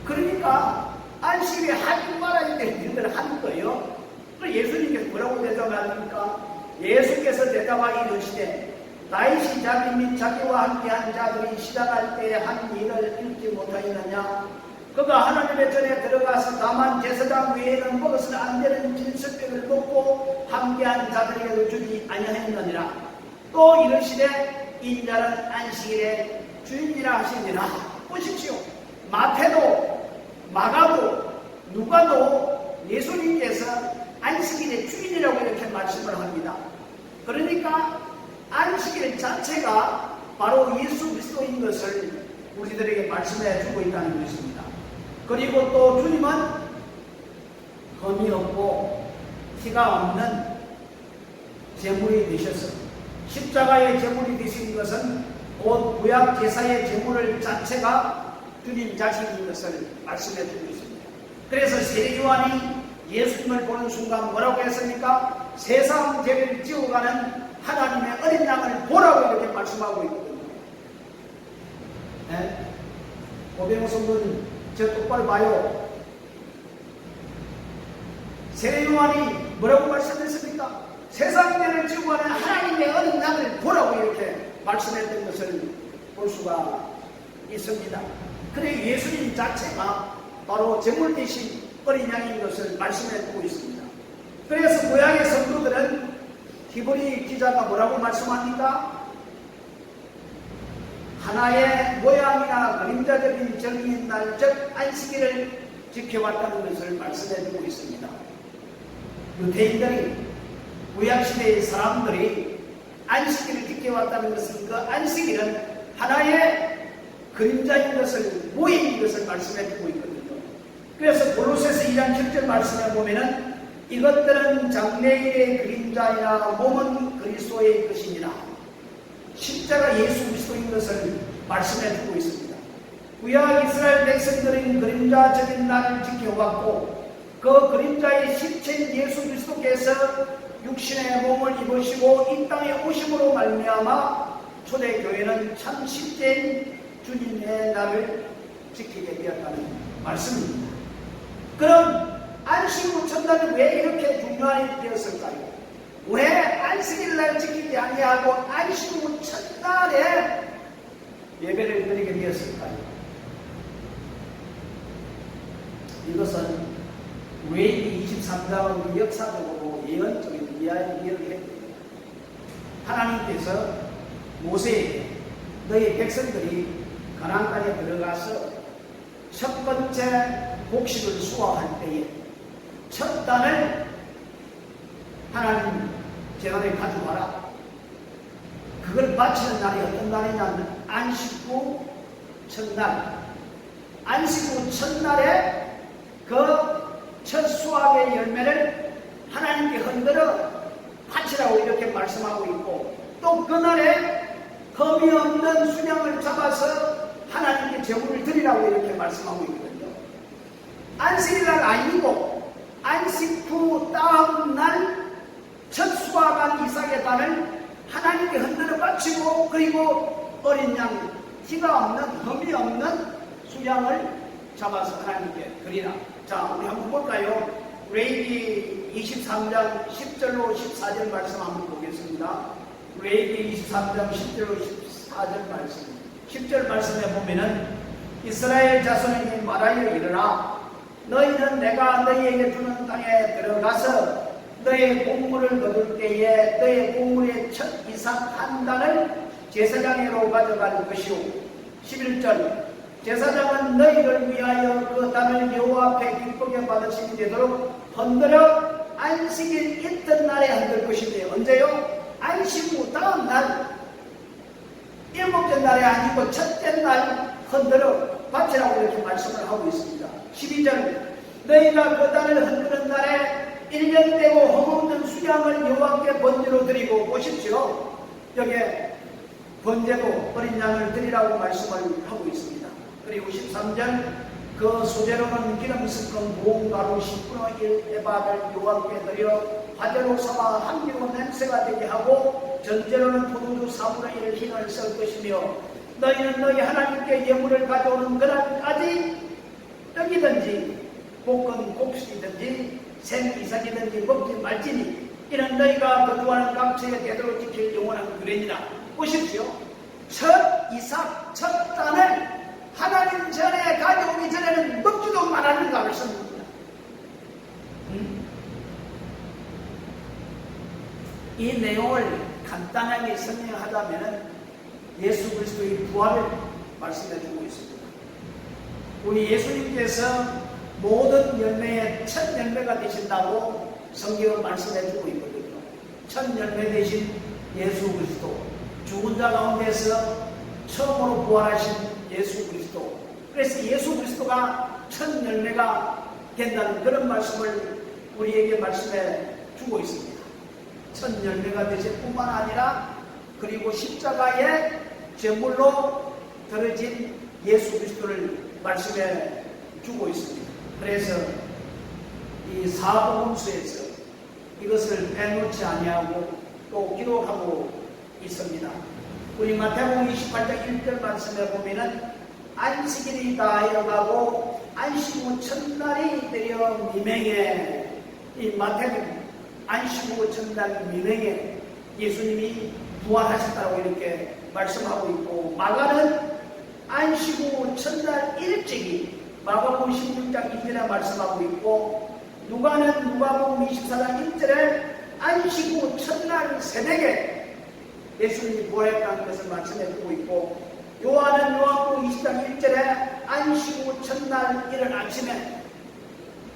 그러니까 안식일에 하지 말아야 될 일을 하는 거예요. 예수님께서 뭐라고 대답하십니까? 예수께서 대답하여 이르시되 다윗이 자기 및 자기와 함께한 자들이 시작할 때에 한 일을 읽지 못하였느냐. 그가 하나님의 전에 들어가서 다만 제사장 외에는 먹어서는 안 되는 진설병을 먹고 함께한 자들에게도 주지 아니하였느니라. 또 이르시되 인자는 안식일의 주인이라 하시니라. 보십시오. 마태도 마가도 누가도 예수님께서 안식일의 주인이라고 이렇게 말씀을 합니다. 그러니까 안식일 자체가 바로 예수 그리스도인 것을 우리들에게 말씀해 주고 있다는 것입니다. 그리고 또 주님은 흠이 없고 티가 없는 제물이 되셔서 십자가의 제물이 되신 것은 곧 구약 제사의 제물 자체가 주님 자신인 것을 말씀해 주고 있습니다. 그래서 세례 요한이 예수님을 보는 순간 뭐라고 했습니까? 세상 죄를 지워가는 하나님의 어린 양을 보라고 이렇게 말씀하고 있거든요. 네? 오병호 성도님, 저 똑바로 봐요. 세례 요한이 뭐라고 말씀했습니까? 세상 죄를 지워가는 하나님의 어린 양을 보라고 이렇게 말씀했던 것을 볼 수가 있습니다. 그래 예수님 자체가 바로 제물 대신 어린 양인 것을 말씀해주고 있습니다. 그래서 구약의 성도들은 히브리 기자가 뭐라고 말씀합니까? 하나의 모양이나 그림자적인 정의인 날, 즉 안식일을 지켜왔다는 것을 말씀해주고 있습니다. 유대인들이 구약시대의 사람들이 안식일을 지켜왔다는 것은 그 안식일은 하나의 그림자인 것을, 모임인 것을 말씀해 주고 있거든요. 그래서 골로새서 2장 7절 말씀에 보면은 이것들은 장래일의 그림자이나 몸은 그리스도의 것이니라. 십자가 예수 그리스도인 것을 말씀해 주고 있습니다. 구약 이스라엘 백성들은 그림자적인 날을 지켜왔고 그 그림자의 실체인 예수 그리스도께서 육신의 몸을 입으시고 이 땅에 오심으로 말미암아 초대교회는 참 실제인 주님의 날을 지키게 되었다는 말씀입니다. 그럼 안식 후 첫날이 왜 이렇게 중요한 일이 되었을까요? 왜 안식일날 지키지 아니하고 안식 후 첫날에 예배를 드리게 되었을까요? 이것은 레위기 23장의 역사적으로 예언적인 이야기를 했습니다. 하나님께서 모세에게 너희 백성들이 가나안 땅에 들어가서 첫 번째 곡식을 수확할 때에 첫 단을 하나님 제단에 가져와라. 그걸 바치는 날이 어떤 날이냐면 안식 후 첫날. 안식 후 첫날에 그 첫 수확의 열매를 하나님께 흔들어 바치라고 이렇게 말씀하고 있고, 또 그날에 흠이 없는 순양을 잡아서 하나님께 제물을 드리라고 이렇게 말씀하고 있거든요. 안식일날 아니고 안식 후 다음 날 첫 수확한 이삭의 단을 하나님께 흔들어 바치고, 그리고 어린 양, 티가 없는, 흠이 없는 수양을 잡아서 하나님께 드리라. 자, 우리 한번 볼까요? 레위기 23장 10절로 14절 말씀 한번 보겠습니다. 레위기 23장 10절로 14절 말씀. 10절 말씀에 보면은 이스라엘 자손에게 말하여 이르라. 너희는 내가 너희에게 주는 땅에 들어가서 너의 곡물을 거둘 때에 너의 곡물의 첫 이삭 한 단을 제사장으로 가져갈 것이요. 11절 제사장은 너희를 위하여 그 단을 여호와 앞에 기쁘게 받으시게 되도록 흔들어 안식일 이튿날에 흔들 것인데, 언제요? 안식 후 다음 날, 일곱째 날이 아니고 첫째 날 흔들어 바치라고 이렇게 말씀을 하고 있습니다. 12절 너희가 그 단을 흔드는 날에 1년 되고 흠없는 수양을 여호와께 번제로 드리고, 보십시오. 여기에 번제도 어린 양을 드리라고 말씀을 하고 있습니다. 그리고 13절 그 소재로는 기름 섞은 고운 가루 10분의 1 에바를 여호와께 드려 화제로 삼아 향기로 냄새가 되게 하고, 전제로는 포도주 4분의 1 흰을 쓸 것이며, 너희는 너희 하나님께 예물을 가져오는 그날까지 떡이든지 볶은 곡식이든지 생 이삭이든지 먹지 말지니 이는 너희가 거주하는 각처에 되도록 지킬 영원한 규례니라. 보십시오. 첫 이삭, 첫 단을 하나님 전에 가져오기 전에는 먹지도 말하는 가르쳤습니다. 이 내용을 간단하게 설명하자면 예수 그리스도의 부활을 말씀해 주고 있습니다. 우리 예수님께서 모든 열매의 첫 열매가 되신다고 성경은 말씀해 주고 있거든요. 첫 열매 되신 예수 그리스도, 죽은 자 가운데서 처음으로 부활하신 예수 그리스도. 그래서 예수 그리스도가 첫 열매가 된다는 그런 말씀을 우리에게 말씀해 주고 있습니다. 첫 열매가 되실 뿐만 아니라 그리고 십자가의 제물로 드려진 예수 그리스도를 말씀해 주고 있습니다. 그래서 이 사복음서에서 이것을 빼놓지 아니하고 또 기록하고 있습니다. 우리 마태복음 28장 1절 말씀에 보면은 안식일이 다하여가고 안식 후 첫날이 되어 미명에, 이 마태복음 안식 후 첫날 미명에 예수님이 부활하셨다고 이렇게 말씀하고 있고, 마가는 안식 후 첫날 일찍이 마가복음 16장 2절에 말씀하고 있고, 누가는 누가복음 24장 1절에 안식 후 첫날 새벽에 예수님이 부활했다는 것을 말씀해주고 있고, 요한은 요한복음 20장 1절에 안식 후 첫날 이른 아침에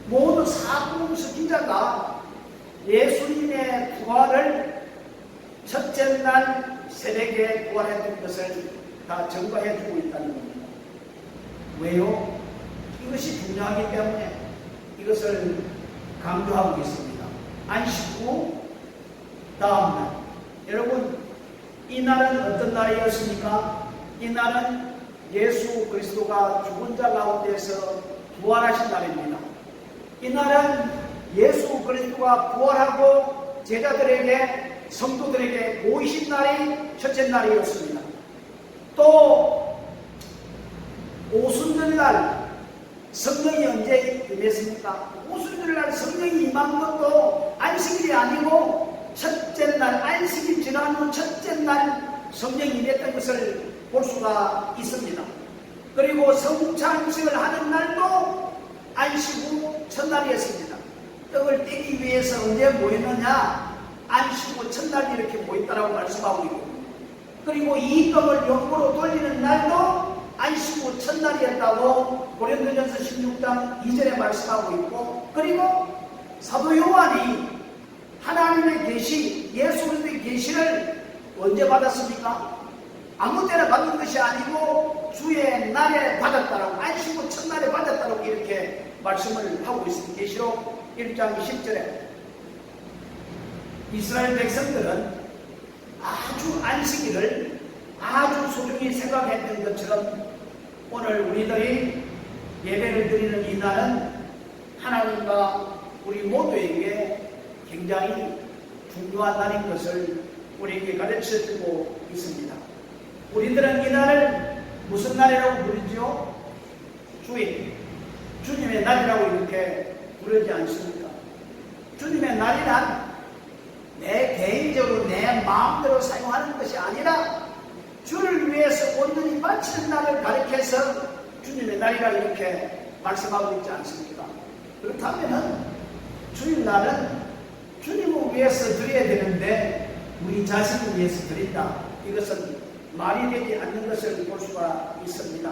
모두 사복음서 기자가 예수님의 부활을 첫째 날 새벽에 부활했던 것을 다 증거해 주고 있다는 겁니다. 왜요? 이것이 중요하기 때문에 이것을 강조하고 있습니다. 안식 후 다음날, 여러분 이 날은 어떤 날이었습니까? 이 날은 예수 그리스도가 죽은 자 가운데서 부활하신 날입니다. 이 날은 예수 그리스도가 부활하고 제자들에게 성도들에게 보이신 날이 첫째 날이었습니다. 또 오순절날 성령이 언제 임했습니까? 오순절날 성령이 임한 것도 안식일이 아니고 첫째 날, 안식일 지난 후 첫째 날 성령이 임했던 것을 볼 수가 있습니다. 그리고 성찬식을 하는 날도 안식 후 첫날이었습니다. 떡을 떼기 위해서 언제 모였느냐? 안식 후 첫날 이렇게 모였다라고 말씀하고 있거든요. 그리고 이 떡을 영으로 돌리는 날도 안식 후 첫날이었다고 고린도전서 16장 2절에 말씀하고 있고, 그리고 사도 요한이 하나님의 계시, 예수 그리스도의 계시를 언제 받았습니까? 아무 때나 받는 것이 아니고 주의 날에 받았다라고, 안식 후 첫날에 받았다라고 이렇게 말씀을 하고 있습니다. 계시록 1장 10절에 이스라엘 백성들은 아주 안식일을 아주 소중히 생각했던 것처럼 오늘 우리들이 예배를 드리는 이 날은 하나님과 우리 모두에게 굉장히 중요한 날인 것을 우리에게 가르쳐주고 있습니다. 우리들은 이 날을 무슨 날이라고 부르죠? 주님의 날이라고 이렇게 부르지 않습니까? 주님의 날이란 내 개인적으로 내 마음대로 사용하는 것이 아니라 주를 위해서 온전히 바치는 날을 가리켜서 주님의 날이라 이렇게 말씀하고 있지 않습니까? 그렇다면 주님 날은 주님을 위해서 드려야 되는데 우리 자신을 위해서 드린다. 이것은 말이 되지 않는 것을 볼 수가 있습니다.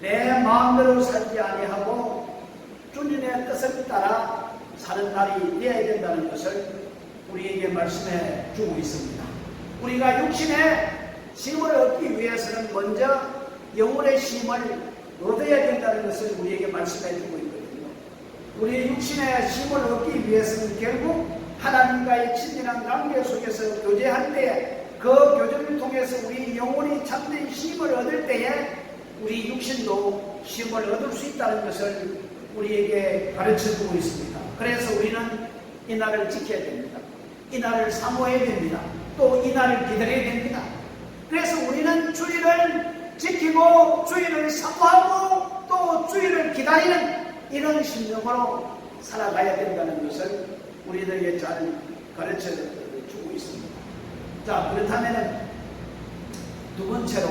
내 마음대로 살지 아니하고 주님의 뜻을 따라 사는 날이 되어야 된다는 것을 우리에게 말씀해 주고 있습니다. 우리가 육신의 쉼을 얻기 위해서는 먼저 영혼의 쉼을 얻어야 된다는 것을 우리에게 말씀해 주고 있거든요. 우리 육신의 쉼을 얻기 위해서는 결국 하나님과의 친밀한 관계 속에서 교제할 때에 그 교제를 통해서 우리 영혼이 참된 쉼을 얻을 때에 우리 육신도 쉼을 얻을 수 있다는 것을 우리에게 가르쳐 주고 있습니다. 그래서 우리는 이 날을 지켜야 됩니다. 이 날을 사모해야 됩니다. 또 이 날을 기다려야 됩니다. 그래서 우리는 주일을 지키고 주일을 사모하고 또 주일을 기다리는 이런 심령으로 살아가야 된다는 것을 우리들에게 잘 가르쳐 주고 있습니다. 자, 그렇다면 두 번째로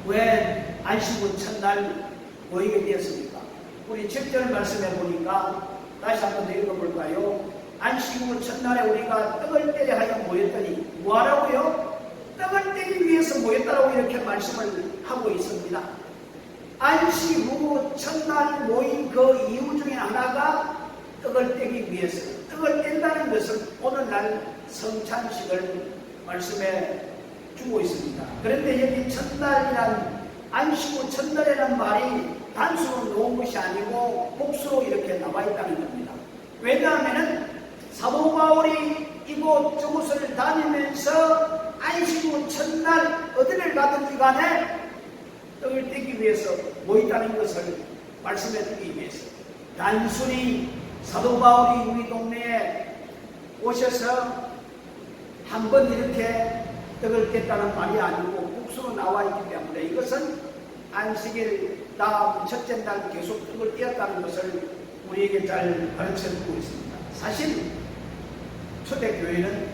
왜 안식 후 첫날 모이게 되었습니까? 우리 7절 말씀해 보니까 다시 한번 더 읽어볼까요? 안식 후 첫날에 우리가 떡을 떼려 하여 모였더니 뭐하라고요? 떡을 떼기 위해서 모였다라고 이렇게 말씀을 하고 있습니다. 안식 후 첫날 모인 그 이유 중에 하나가 떡을 떼기 위해서, 떡을 뗀다는 것은 오늘날 성찬식을 말씀해 주고 있습니다. 그런데 여기 첫날이란, 안식 후 첫날이라는 말이 단수로 놓은 것이 아니고 복수로 이렇게 나와 있다는 겁니다. 왜냐하면 사도 바울이 이곳저곳을 다니면서 안식 후 첫날 어디를 가든지 간에 떡을 떼기 위해서 모였다는 것을 말씀해 주기 위해서, 단순히 사도 바울이 우리 동네에 오셔서 한번 이렇게 떡을 깼다는 말이 아니고 복수로 나와 있기 때문에 이것은 안식일 다음 첫째 날 계속 떡을 떼었다는 것을 우리에게 잘 가르쳐 주고 있습니다. 사실 초대교회는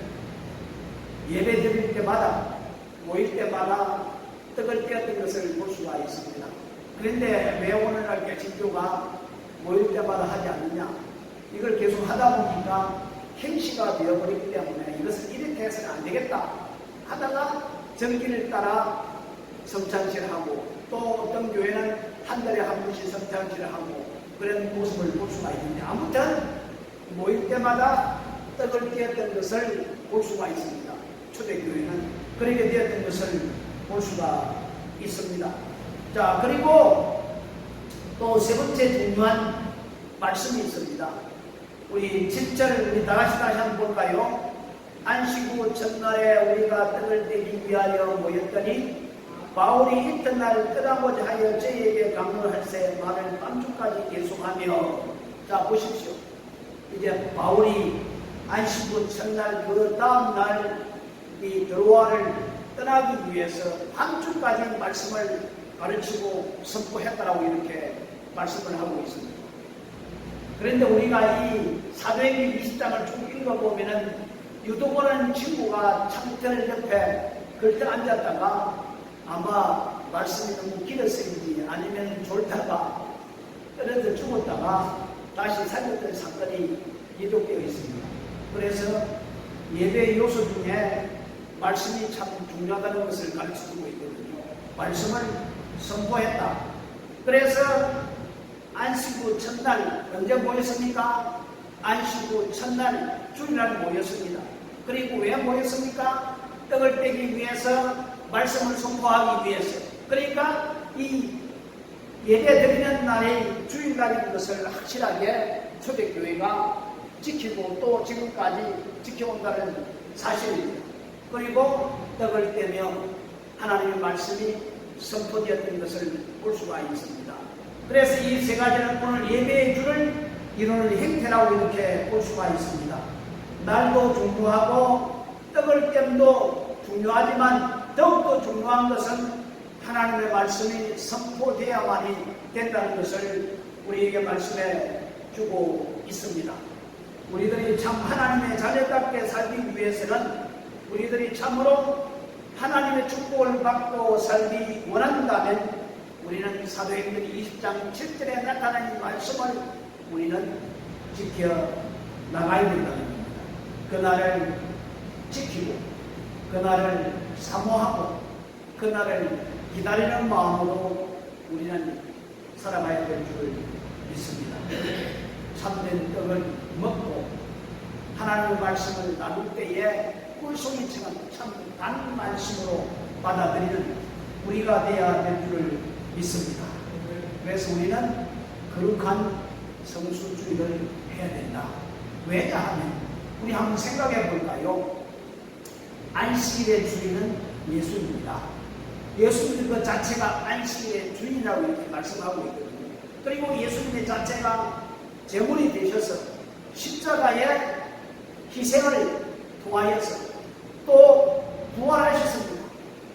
예배 드릴 때마다, 모일 때마다 떡을 떼었던 것을 볼 수가 있습니다. 그런데 왜 오늘날 개신교가 모일 때마다 하지 않느냐? 이걸 계속 하다 보니까 행시가 되어버리기 때문에 이것을 이렇게 해서는 안 되겠다 하다가 정기를 따라 성찬식을 하고, 또 어떤 교회는 한 달에 한 번씩 성찬식을 하고 그런 모습을 볼 수가 있는데, 아무튼 모일 때마다 떡을 떼었던 것을 볼 수가 있습니다. 초대교회는 그렇게 되었던 것을 볼 수가 있습니다. 자, 그리고 또 세 번째 중요한 말씀이 있습니다. 우리 7절 우리 다시 한번 볼까요? 안식 후 첫날에 우리가 떡을 떼기 위하여 모였더니 바울이 이튿날 떠나고자 하여 저희에게 강론할새 말을 밤중까지 계속하며, 자 보십시오. 이제 바울이 안식 후 첫날 그 다음날 이 드로아를 떠나기 위해서 밤중까지 말씀을 가르치고 선포했다라고 이렇게 말씀을 하고 있습니다. 그런데 우리가 이 사도행전 20장을 쭉 읽어보면은 유도보라는 친구가 창틀 옆에 걸터 앉았다가 아마 말씀이 너무 길어서인지 아니면 졸다가 떨어져 죽었다가 다시 살렸던 사건이 기록되어 있습니다. 그래서 예배의 요소 중에 말씀이 참 중요하다는 것을 가르쳐주고 있거든요. 말씀을 선포했다. 그래서 안식 후 첫날 언제 모였습니까? 안식 후 첫날 주일날 모였습니다. 그리고 왜 모였습니까? 떡을 떼기 위해서, 말씀을 선포하기 위해서. 그러니까 이 예배 드리는 날이 주일날인 것을 확실하게 초대교회가 지키고 또 지금까지 지켜온다는 사실입니다. 그리고 떡을 떼며 하나님의 말씀이 선포되었던 것을 볼 수가 있습니다. 그래서 이 세 가지는 오늘 예배의 주를 이루는 행태라고 이렇게 볼 수가 있습니다. 날도 중요하고 떡을 땜도 중요하지만 더욱더 중요한 것은 하나님의 말씀이 선포되어야만이 된다는 것을 우리에게 말씀해 주고 있습니다. 우리들이 참 하나님의 자녀답게 살기 위해서는 우리들이 참으로 하나님의 축복을 받고 살기 원한다면 우리는 사도행전 20장 7절에 나타난 이 말씀을 우리는 지켜 나가야 된다는 겁니다. 그날을 지키고 그날을 사모하고 그날을 기다리는 마음으로 우리는 살아가야 될 줄 믿습니다. 참된 떡을 먹고 하나님의 말씀을 나눌 때에 꿀송이처럼 참 단 말씀으로 받아들이는 우리가 되어야 될 줄을 믿습니다. 그래서 우리는 거룩한 성수주의를 해야 된다. 왜냐하면 우리 한번 생각해 볼까요? 안식일의 주인은 예수입니다. 예수님 그 자체가 안식일의 주인이라고 이렇게 말씀하고 있거든요. 그리고 예수님의 자체가 제물이 되셔서 십자가의 희생을 통하여서 또 부활하셨습니다.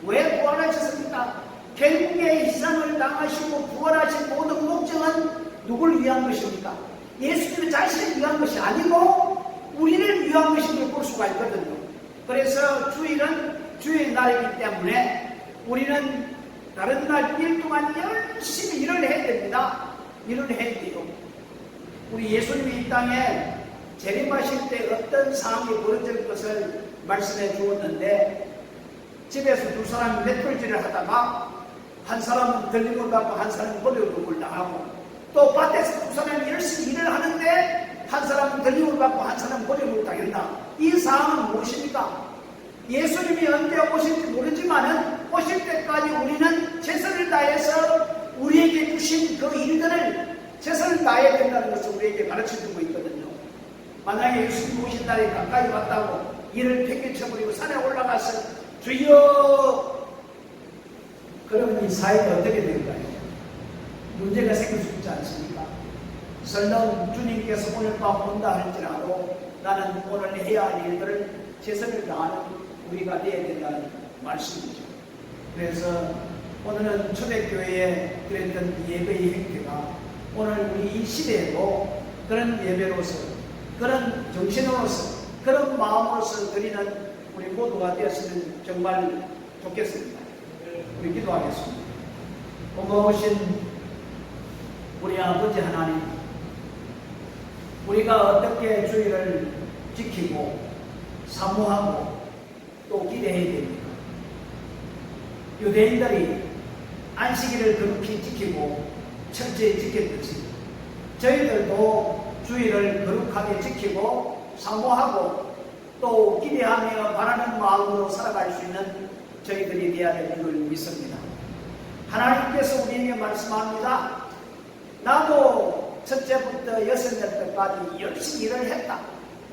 왜 부활하셨습니까? 결국에 희생을 당하시고 부활하신 모든 목적은 누구를 위한 것입니까? 예수님 자신을 위한 것이 아니고 우리를 위한 것임을 볼 수가 있거든요. 그래서 주일은 주의 날이기 때문에 우리는 다른 날 일 동안 열심히 일을 해야 됩니다. 일을 해야 돼요. 우리 예수님이 이 땅에 재림하실 때 어떤 상황이 벌어질 것을 말씀해 주었는데, 집에서 두 사람이 맷돌질을 하다가 한 사람은 들림을 받고 한 사람은 버려둠을 당하고, 또 밭에서 두 사람이 열심히 일을 하는데 한 사람은 들림을 받고 한 사람은 버려둠을 당한다. 이 상황은 무엇입니까? 예수님이 언제 오실지 모르지만은 오실 때까지 우리는 최선을 다해서 우리에게 주신 그 일들을 최선을 다해야 된다는 것을 우리에게 가르쳐주고 있거든요. 만약에 예수님 오신 날이 가까이 왔다고 일을 팽개쳐버리고 산에 올라가서 주여, 그러면 이 사회가 어떻게 될까요? 문제가 생길 수 있지 않습니까? 설령 주님께서 오늘 밤 온다 할지라도 나는 오늘 해야 할 일들을 최선을 다하는 우리가 되어야 된다는 말씀이죠. 그래서 오늘은 초대교회에 그랬던 예배의 행태가 오늘 우리 이 시대에도 그런 예배로서, 그런 정신으로서, 그런 마음으로서 드리는 우리 모두가 되었으면 정말 좋겠습니다. 우리 기도하겠습니다. 고마우신 우리 아버지 하나님, 우리가 어떻게 주의를 지키고 사모하고 또 기대해야 됩니까? 유대인들이 안식일을 거룩히 지키고 철저히 지켰듯이 저희들도 주의를 거룩하게 지키고 사모하고 또 기대하며 바라는 마음으로 살아갈 수 있는 저희들이 되어야 될 줄을 믿습니다. 하나님께서 우리에게 말씀합니다. 나도 첫째부터 여섯째 때까지 열심히 일을 했다.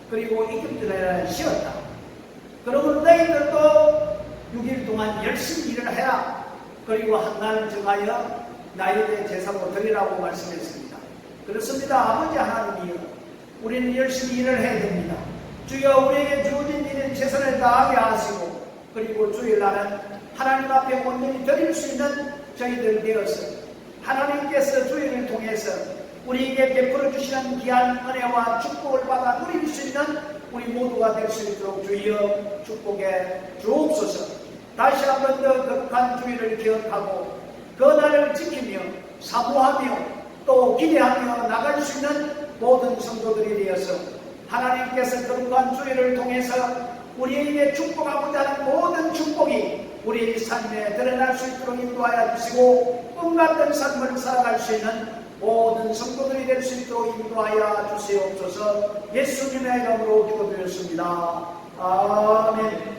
그리고 이집트를 쉬었다. 그러므로 너희들도 6일 동안 열심히 일을 해라. 그리고 한 날 정하여 나에게 제사로 드리라고 말씀했습니다. 그렇습니다. 아버지 하나님이여, 우리는 열심히 일을 해야 됩니다. 주여, 우리에게 주어진 일은 최선을 다하게 하시고, 그리고 주일날은 하나님 앞에 온전히 드릴 수 있는 저희들 되어서 하나님께서 주일을 통해서 우리에게 베풀어 주시는 귀한 은혜와 축복을 받아 누릴 수 있는 우리 모두가 될 수 있도록 주여 축복해 주옵소서. 다시 한 번 더 거룩한 주일을 기억하고 그 날을 지키며 사모하며 또 기대하며 나갈 수 있는 모든 성도들이 되어서 하나님께서 거룩한 주일을 통해서 우리에게 축복하고자 하는 모든 축복이 우리의 삶에 드러날 수 있도록 인도하여 주시고 꿈 같은 삶을 살아갈 수 있는 모든 성도들이 될 수 있도록 인도하여 주시옵소서. 예수님의 이름으로 기도드렸습니다. 아멘.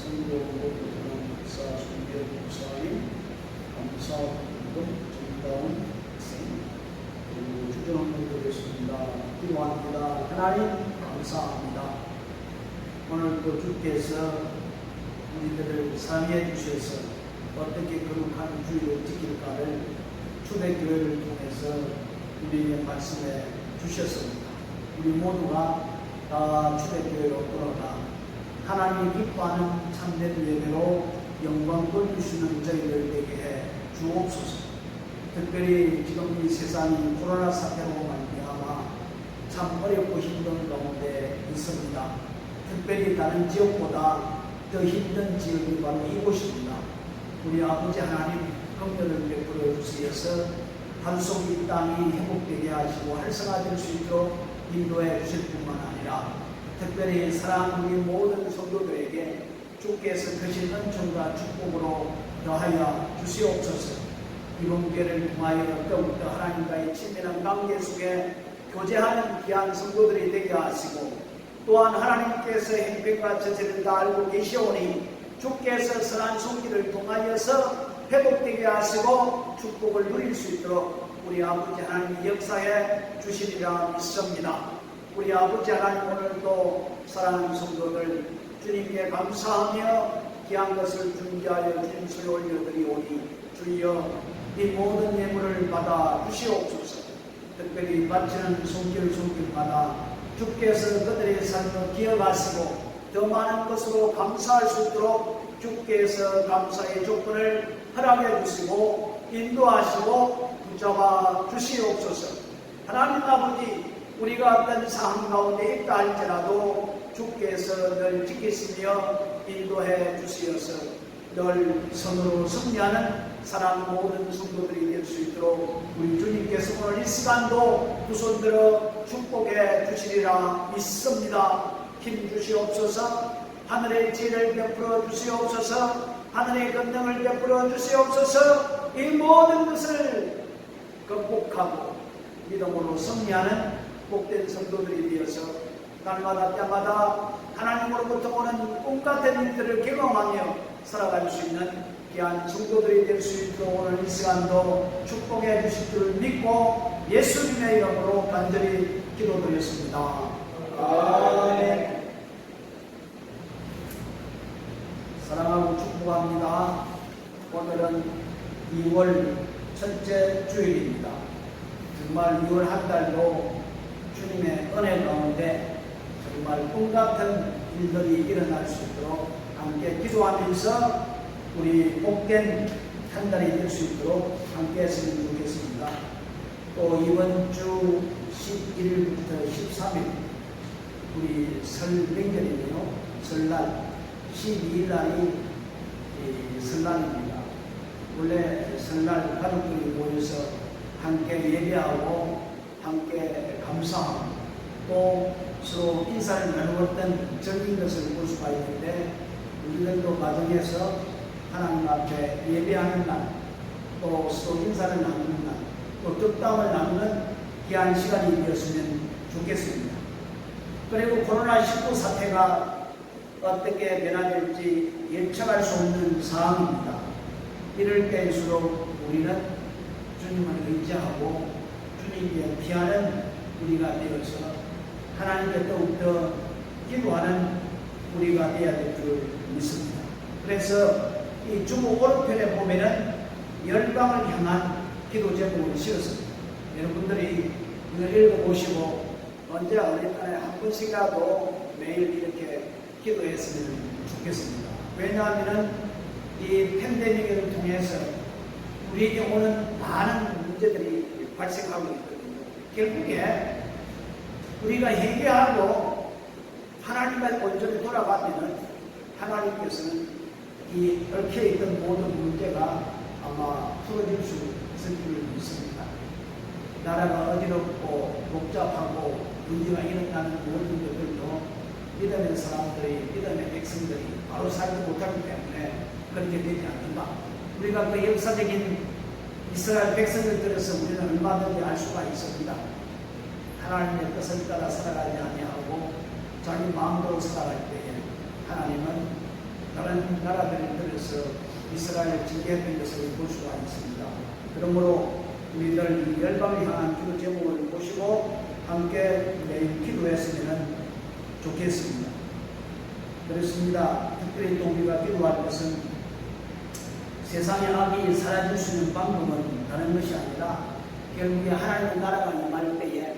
성도보고는 목사 손기현 목사님, 감사원금 정다운 학생, 그리고 주전원들도 계십니다. 기도합니다. 하나님 감사합니다. 오늘도 주께서 우리들을 상의해 주셔서 어떻게 거룩한 주의를 지킬까를 초대교회를 통해서 우리에게 말씀해 주셨습니다. 우리 모두가 다 초대교회로 돌아가 하나님이 기뻐하는 참된 예배로 영광 돌리시는 저희들 되게 해 주옵소서. 특별히 지금 이 세상이 코로나 사태로 말미암아 참 어렵고 힘든 가운데 있습니다. 특별히 다른 지역보다 더 힘든 지역이 바로 이곳입니다. 우리 아버지 하나님 긍휼을 베풀어 주시어서 한속 이 땅이 회복되게 하시고 활성화될 수 있도록 인도해 주실 뿐만 아니라 특별히 사랑하는 우리 모든 성도들에게 주께서 크신 은총과 축복으로 더하여 주시옵소서. 이번 기회를 통하여 더욱더 하나님과의 친밀한 관계 속에 교제하는 귀한 성도들이 되게 하시고 또한 하나님께서 행편과 처세를 다 알고 계시오니 주께서 선한 손길을 통하여서 회복되게 하시고 축복을 누릴 수 있도록 우리 아버지 하나님이 역사해 주시리라 믿습니다. 우리 아버지 하나님 오늘도 사랑하는 성도들 주님께 감사하며 귀한 것을 준비하여 주님 손에 올려드리오니 주여 이 모든 예물을 받아 주시옵소서. 특별히 바치는 손길마다 주께서 그들의 삶을 기억하시고 더 많은 것으로 감사할 수 있도록 주께서 감사의 조건을 허락해 주시고 인도하시고 붙잡아 주시옵소서. 하나님 아버지 우리가 어떤 상황 가운데 있다 할지라도 주께서 늘 지키시며 인도해 주시어서 늘 선으로 승리하는 사랑 모든 성도들이 될 수 있도록 우리 주님께서 오늘 이 시간도 두 손 들어 축복해 주시리라 믿습니다. 힘 주시옵소서. 하늘의 지혜를 베풀어 주시옵소서. 하늘의 권능을 베풀어 주시옵소서. 이 모든 것을 극복하고 믿음으로 승리하는 복된 성도들이 되어서 날마다 때마다 하나님으로부터 오는 꿈같은 일들을 경험하며 살아갈 수 있는 귀한 성도들이 될 수 있도록 오늘 이 시간도 축복해 주실 줄 믿고 예수님의 이름으로 간절히 기도드렸습니다. 아멘. 사랑하고 축복합니다. 오늘은 2월 첫째 주일입니다. 정말 2월 한 달도 주님의 은혜 가운데 정말 꿈같은 일들이 일어날 수 있도록 함께 기도하면서 우리 복된 한 달이 될 수 있도록 함께 했으면 좋겠습니다. 또 이번 주 11일부터 13일 우리 설 명절이네요. 설날 12일 날이 설날입니다. 원래 설날 가족들이 모여서 함께 예배하고 함께 감사하고 또 서로 인사를 나누었던 적인 것을 볼 수가 있는데 우리들도 가정에서 하나님 앞에 예배하는 날, 또 서로 인사를 나누는 날, 또 덕담을 나누는 귀한 시간이 되었으면 좋겠습니다. 그리고 코로나19 사태가 어떻게 변화될지 예측할 수 없는 상황입니다. 이럴 때일수록 우리는 주님을 의지하고 주님께 피하는 우리가 되어서 하나님께 더욱더 기도하는 우리가 되어야 될 줄 믿습니다. 그래서 이 중국 오른편에 보면은 열방을 향한 기도 제목을 씌웠습니다. 여러분들이 이걸 읽어보시고 언제나 어디까지 한 번씩이라도 매일 이렇게 기도했으면 좋겠습니다. 왜냐하면 이 팬데믹을 통해서 우리에게 오는 많은 문제들이 발생하고 있거든요. 결국에 우리가 회개하고 하나님과 온전히 돌아가면 하나님께서는 이 얽혀있던 모든 문제가 아마 풀어질 수 있을 줄 믿습니다. 나라가 어지럽고 복잡하고 문제가 일어나는 모든 것들도 믿음의 사람들이, 믿음의 백성들이 바로 살지 못하기 때문에 그렇게 되지 않는가. 우리가 그 역사적인 이스라엘 백성을 들어서 우리는 얼마든지 알 수가 있습니다. 하나님의 뜻을 따라 살아가지 아니하고 자기 마음대로 살아갈 때에 하나님은 다른 나라들을 들어서 이스라엘을 징계했던 것을 볼 수가 있습니다. 그러므로 우리들 이 열방을 향한 기도 제목을 보시고 함께 매일 기도했으면 좋겠습니다. 그렇습니다. 특별히 또 우리가 기도할 것은 세상의 악이 사라질 수 있는 방법은 다른 것이 아니라 결국에 하나님의 나라가 임할 때에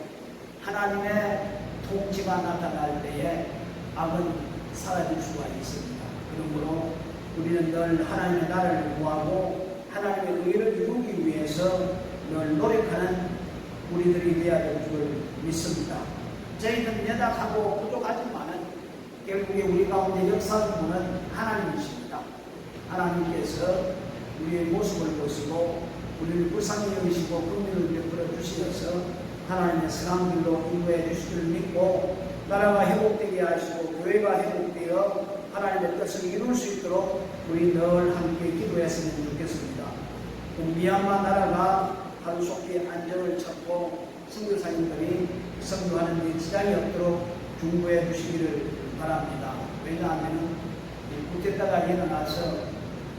하나님의 통치가 나타날 때에 악은 사라질 수가 있습니다. 그러므로 우리는 늘 하나님의 나라를 구하고 하나님의 의를 이루기 위해서 늘 노력하는 우리들이 되어야 될 줄 믿습니다. 저희는 연약하고 부족하지만은 결국에 우리 가운데 역사하는 분은 하나님이십니다. 하나님께서 우리의 모습을 보시고 우리를 불쌍히 여기시고 긍휼을 베풀어 주시면서 하나님의 선한 길로 인도해 주실 줄 믿고 나라가 회복되게 하시고 교회가 회복되어 하나님의 뜻을 이룰 수 있도록 우리 늘 함께 기도했으면 좋겠습니다. 미얀마 나라가 하루속히 안정을 찾고 선교사님들이 선교하는 데 지장이 없도록 중보해 주시기를 바랍니다. 왜냐하면 쿠데타가 일어나서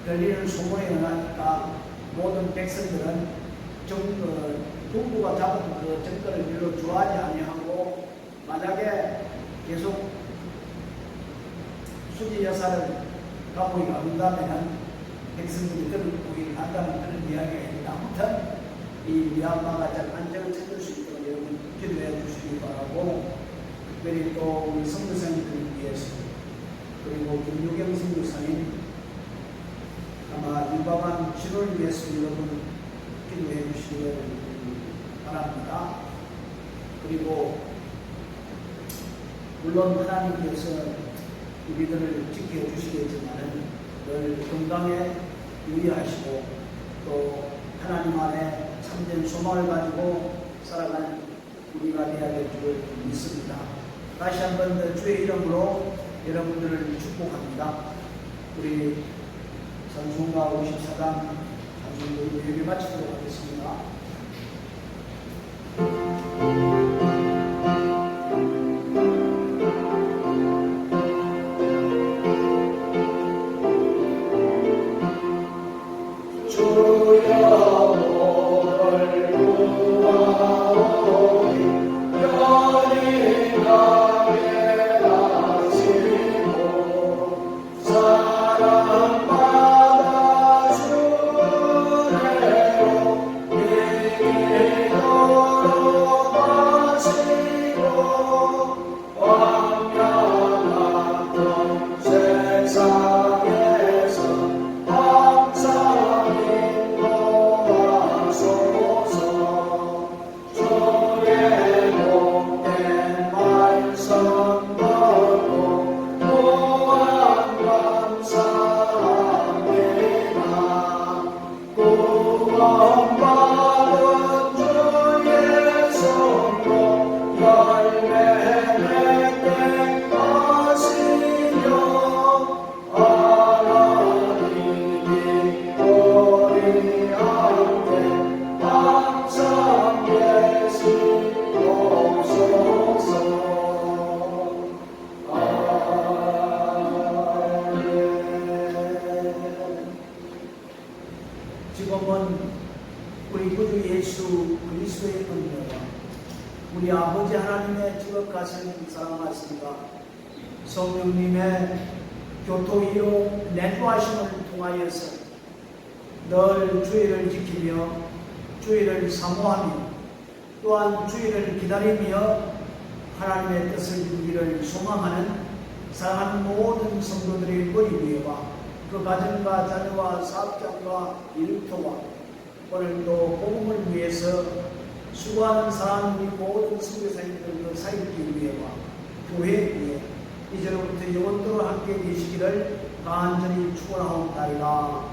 들리는 소문이 일어나니까 모든 백성들은 정부가 잡은 그 정권을 별로 좋아하지 아니하고 만약에 계속 수지 여사를 감옥에 가본다면 백성들이 들어보기를 한다는 그런 이야기가 있습니다. 아무튼 이 미얀마가 잘 안정을 찾을 수 있도록 여러분 기도해 주시기 바라고 특별히 또 우리 선교사님들을 위해서 그리고 김유경 선교사님 아마 유방암 치료를 위해서 여러분 기도해 주시기를 바랍니다. 그리고 물론 하나님께서 우리들을 지켜주시겠지만은 늘 건강에 유의하시고 또 하나님 안에 참된 소망을 가지고 살아가는 우리가 되어야 될 줄 믿습니다. 다시 한번 더 주의 이름으로 여러분들을 축복합니다. 우리 산송가 54강 산송도 예배 마치도록 하겠습니다. 지금은 우리 구주 예수 그리스도의 은혜와 우리 아버지 하나님의 지극하신 사랑하심과 성령님의 교토이로 내주하심을 통하여서 늘 주의를 지키며 주의를 사모하며 또한 주의를 기다리며 하나님의 뜻을 이루기를 소망하는 사랑하는 모든 성도들의 머리 위에와 그 가정과 자녀와 사업장과 일터와 오늘도 복음을 위해서 수고하는 사랑하는 우리 모든 선교사님들을 사역기 위해와 교회 위에 이제로부터 영원토록 함께 계시기를 간절히 축원하옵나이다.